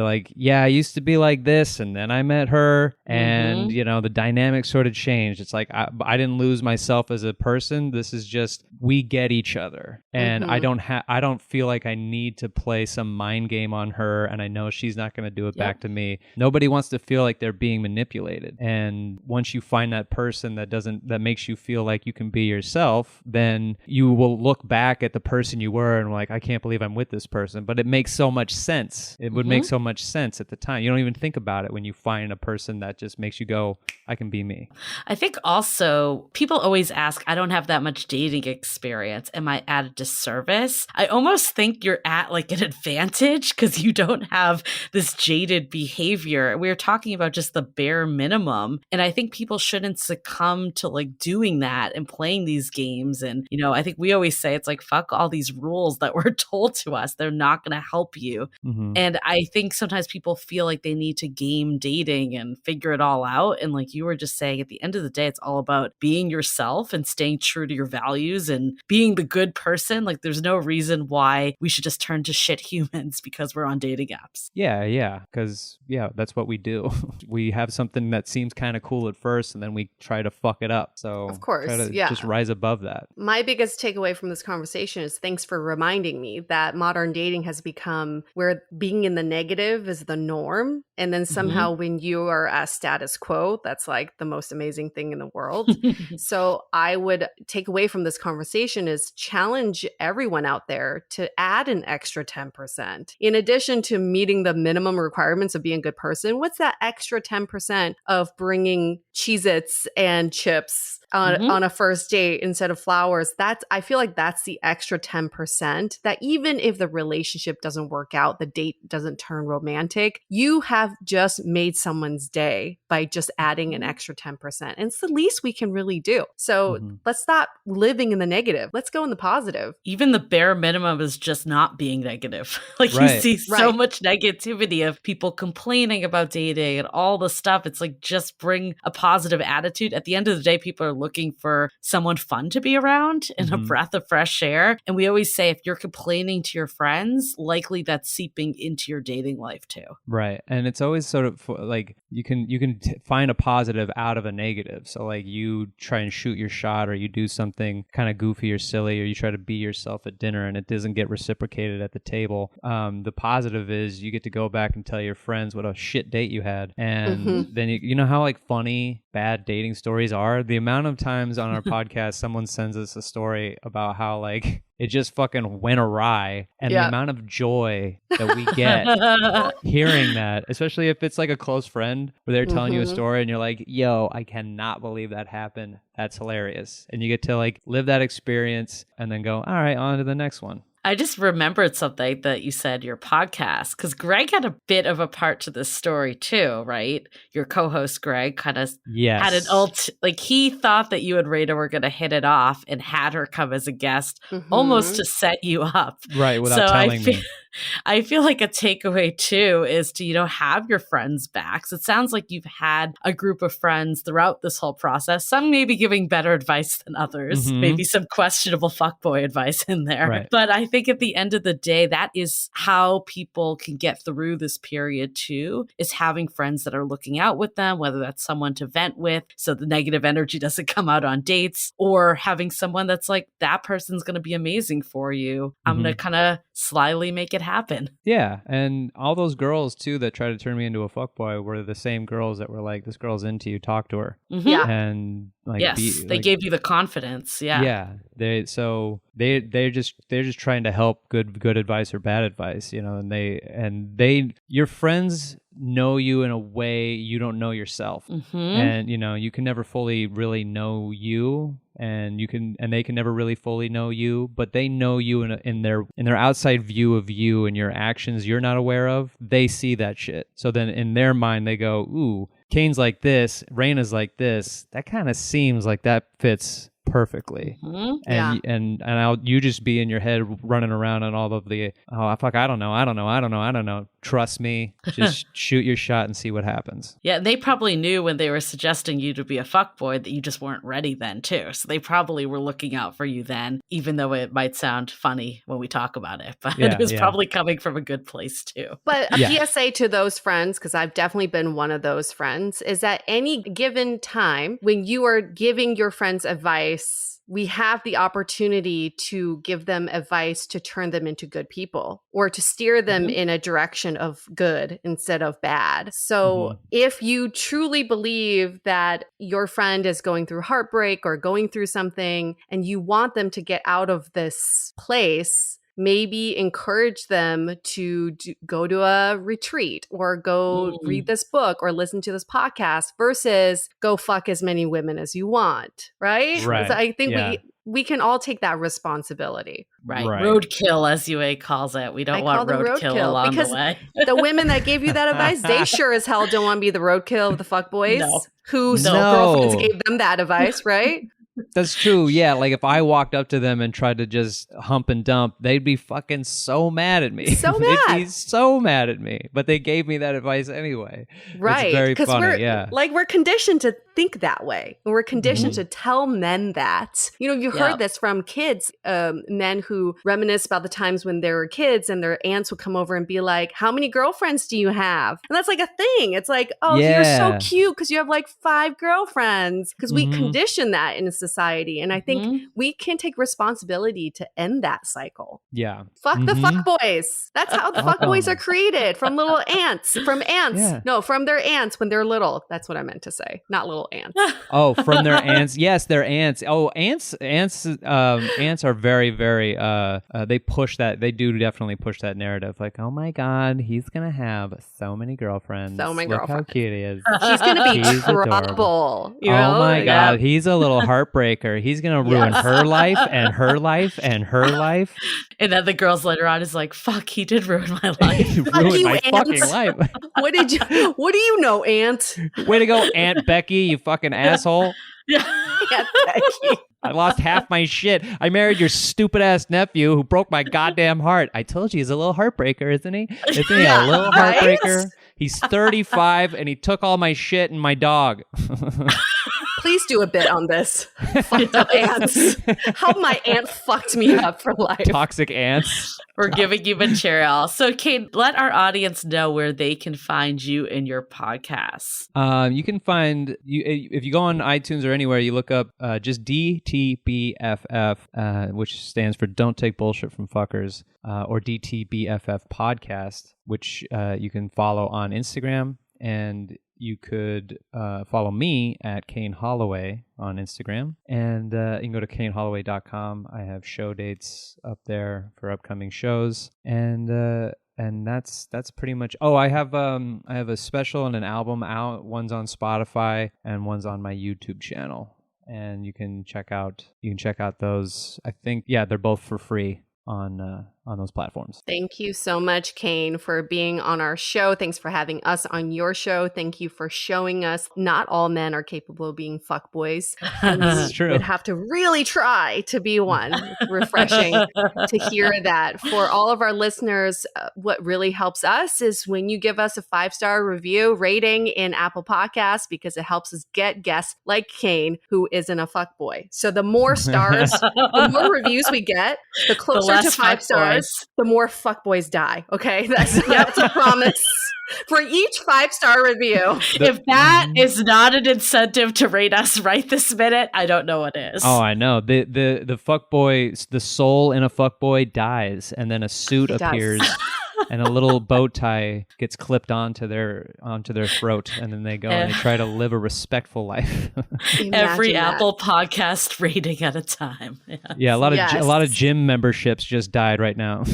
like, yeah, I used to be like this and then I met her and, the dynamics sort of changed. It's like, I didn't lose myself as a person. This is just, we get each other. And I don't feel like I need to play some mind game on her and I know she's not going to do it back to me. Nobody wants to feel like they're being manipulated. And once you find that person that makes you feel like you can be yourself, then you will look back at the person you were and like, I can't believe I'm with this person. But it makes so much sense. It would make so much sense at the time. You don't even think about it when you find a person that just makes you go, I can be me. I think also people always ask, I don't have that much dating experience. Am I at a disservice? I almost think you're at like an advantage because you don't have this jaded behavior. We were talking about just the bare minimum. And I think people shouldn't succumb to like doing that and playing these games. And, I think we always say it's like, fuck all these rules that were told to us. They're not going to help you. And I think sometimes people feel like they need to game dating and figure it all out. And like you were just saying, at the end of the day, it's all about being yourself and staying true to your values and being the good person. Like there's no reason why we should just turn to shit humans because we're on dating apps. Yeah. Because, that's what we do. We have something that seems kind of cool at first and then we try to fuck it up. So of course, try to just rise above that. My biggest takeaway from this conversation is thanks for reminding me that modern dating has become where being in the negative is the norm. And then somehow when you are at status quo, that's like the most amazing thing in the world. So I would take away from this conversation is challenge everyone out there to add an extra 10%. In addition to meeting the minimum requirements of being a good person, what's that extra 10% of bringing Cheez-Its and chips on a first date instead of flowers. I feel like that's the extra 10% that even if the relationship doesn't work out, the date doesn't turn romantic, you have just made someone's day by just adding an extra 10%. And it's the least we can really do. So let's stop living in the negative. Let's go in the positive. Even the bare minimum is just not being negative. Like you see so much negativity of people complaining about dating and all the stuff. It's like, just bring a positive attitude. At the end of the day, people are looking for someone fun to be around and a breath of fresh air. And we always say, if you're complaining to your friends, likely that's seeping into your dating life too. Right. And it's always sort of like you can find a positive out of a negative. So like you try and shoot your shot, or you do something kind of goofy or silly, or you try to be yourself at dinner and it doesn't get reciprocated at the table. The positive is you get to go back and tell your friends what a shit date you had. And then you know how like funny bad dating stories are? The amount of times on our podcast someone sends us a story about how like it just fucking went awry, and the amount of joy that we get hearing that, especially if it's like a close friend where they're telling you a story and you're like, yo, I cannot believe that happened. That's hilarious. And you get to like live that experience and then go, all right, on to the next one. I just remembered something that you said, your podcast, because Greg had a bit of a part to this story too, right? Your co-host Greg kind of had an like he thought that you and Rita were going to hit it off and had her come as a guest almost to set you up. Right, without telling me. I feel like a takeaway too is to, have your friends back. So it sounds like you've had a group of friends throughout this whole process. Some maybe giving better advice than others, maybe some questionable fuckboy advice in there. Right. But I think at the end of the day, that is how people can get through this period too, is having friends that are looking out with them, whether that's someone to vent with so the negative energy doesn't come out on dates, or having someone that's like, that person's going to be amazing for you. I'm going to kind of slyly make it happen. Yeah. And all those girls too that tried to turn me into a fuckboy were the same girls that were like, this girl's into you, talk to her. Yeah. And like, they gave you the confidence. Yeah. Yeah. They're just trying to help good advice or bad advice, and your friends know you in a way you don't know yourself. And you can never fully really know you, and they can never really fully know you, but they know you in their outside view of you and your actions you're not aware of. They see that shit. So then in their mind they go, ooh, Kane's like this, Raina's like this. That kind of seems like that fits perfectly. And you just be in your head running around on all of the, I don't know. Trust me, just shoot your shot and see what happens. Yeah, they probably knew when they were suggesting you to be a fuckboy that you just weren't ready then too. So they probably were looking out for you then, even though it might sound funny when we talk about it. But it was probably coming from a good place too. But a PSA to those friends, because I've definitely been one of those friends, is that any given time when you are giving your friends advice, we have the opportunity to give them advice to turn them into good people, or to steer them in a direction of good instead of bad. So if you truly believe that your friend is going through heartbreak or going through something and you want them to get out of this place, maybe encourage them to go to a retreat or go read this book or listen to this podcast versus go fuck as many women as you want, right? So I think we can all take that responsibility. Right. Roadkill, as UA calls it. We don't want roadkill along the way. The women that gave you that advice, they sure as hell don't want to be the roadkill of the fuckboys whose girlfriends gave them that advice, right? That's true. Yeah. Like if I walked up to them and tried to just hump and dump, they'd be fucking so mad at me. So mad. They'd be so mad at me. But they gave me that advice anyway. Right. It's very funny. We're conditioned to think that way. And we're conditioned to tell men that. You heard this from kids, men who reminisce about the times when they were kids and their aunts would come over and be like, how many girlfriends do you have? And that's like a thing. It's like, oh, you're so cute because you have like 5 girlfriends. Because we condition that in a society. society. And I think we can take responsibility to end that cycle. Yeah. Fuck the fuck boys. That's how the fuck boys are created, from little ants. From ants. Yeah. No, from their ants when they're little. That's what I meant to say. Not little ants. Oh, from their ants. Yes, they're ants. Oh, ants are very, very they push that. They do definitely push that narrative. Like, oh my God, he's gonna have so many girlfriends. So many Look girlfriends. how cute he is. He's gonna be He's adorable. trouble. You know? Oh my God, Yeah. he's a little heartbreaker. He's gonna ruin her life and her life and her life. And then the girls later on is like, fuck, he did ruin my life. He ruined you, my ants. fucking life. What do you know, Aunt? Way to go, Aunt Becky, you fucking asshole. Yeah. Aunt Becky. I lost half my shit. I married your stupid ass nephew who broke my goddamn heart. I told you he's a little heartbreaker, isn't he? Isn't he a little right? heartbreaker? He's 35 and he took all my shit and my dog. Please do a bit on this. Fucked up ants. How my aunt fucked me up for life. Toxic ants. We're giving you material. So, Kate, let our audience know where they can find you and your podcasts. You can find if you go on iTunes or anywhere, you look up just DTBFF, which stands for Don't Take Bullshit from Fuckers, or DTBFF Podcast, which you can follow on Instagram, and you could follow me at Kane Holloway on Instagram, and you can go to kaneholloway.com. I have show dates up there for upcoming shows, and that's pretty much. Oh, I have a special and an album out. One's on Spotify and one's on my YouTube channel, and you can check out those. I think they're both for free on those platforms. Thank you so much, Kane, for being on our show. Thanks for having us on your show. Thank you for showing us not all men are capable of being fuckboys. It's true. Would have to really try to be one. It's refreshing to hear that. For all of our listeners, what really helps us is when you give us a 5-star review rating in Apple Podcasts, because it helps us get guests like Kane, who isn't a fuckboy. So the more stars, the more reviews we get, the closer to 5 stars, the more fuckboys die. Okay, that's a promise for each 5-star review. If that is not an incentive to rate us right this minute, I don't know what is. Oh, I know. The fuckboy, the soul in a fuckboy dies, and then a suit appears. And a little bow tie gets clipped onto their throat, and then they go and they try to live a respectful life. Every Apple Podcast rating at a time. Yes. Yeah, a lot of gym memberships just died right now.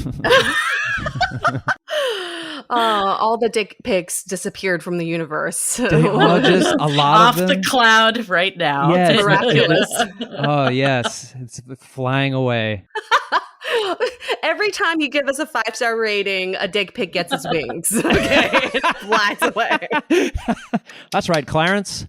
All the dick pics disappeared from the universe. They all just a lot off of them. the cloud right now. Yes. Miraculous. Oh yes, it's flying away. Every time you give us a 5-star rating, a dick pic gets its wings. Okay, it flies away. That's right, Clarence.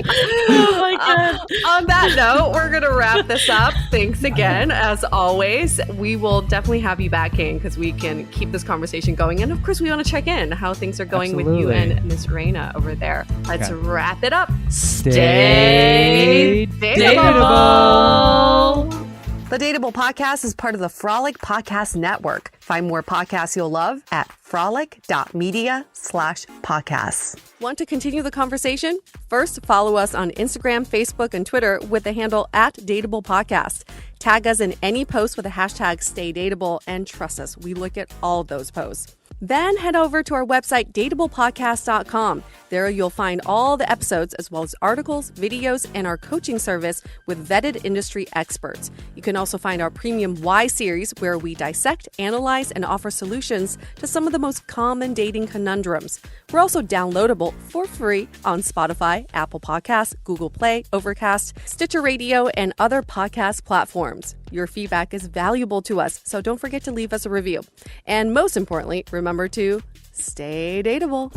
Oh my God. On that note, we're going to wrap this up. Thanks again. As always, we will definitely have you back, Kane, because we can keep this conversation going. And of course, we want to check in how things are going with you and Miss Reina over there. Let's wrap it up. Stay dateable. The Dateable Podcast is part of the Frolic Podcast Network. Find more podcasts you'll love at frolic.media/podcasts. Want to continue the conversation? First, follow us on Instagram, Facebook, and Twitter with the handle @Dateable Podcast. Tag us in any post with the hashtag #StayDateable, and trust us, we look at all of those posts. Then head over to our website, dateablepodcast.com. There you'll find all the episodes as well as articles, videos, and our coaching service with vetted industry experts. You can also find our premium Why series, where we dissect, analyze, and offer solutions to some of the most common dating conundrums. We're also downloadable for free on Spotify, Apple Podcasts, Google Play, Overcast, Stitcher Radio, and other podcast platforms. Your feedback is valuable to us, so don't forget to leave us a review. And most importantly, remember to stay dateable.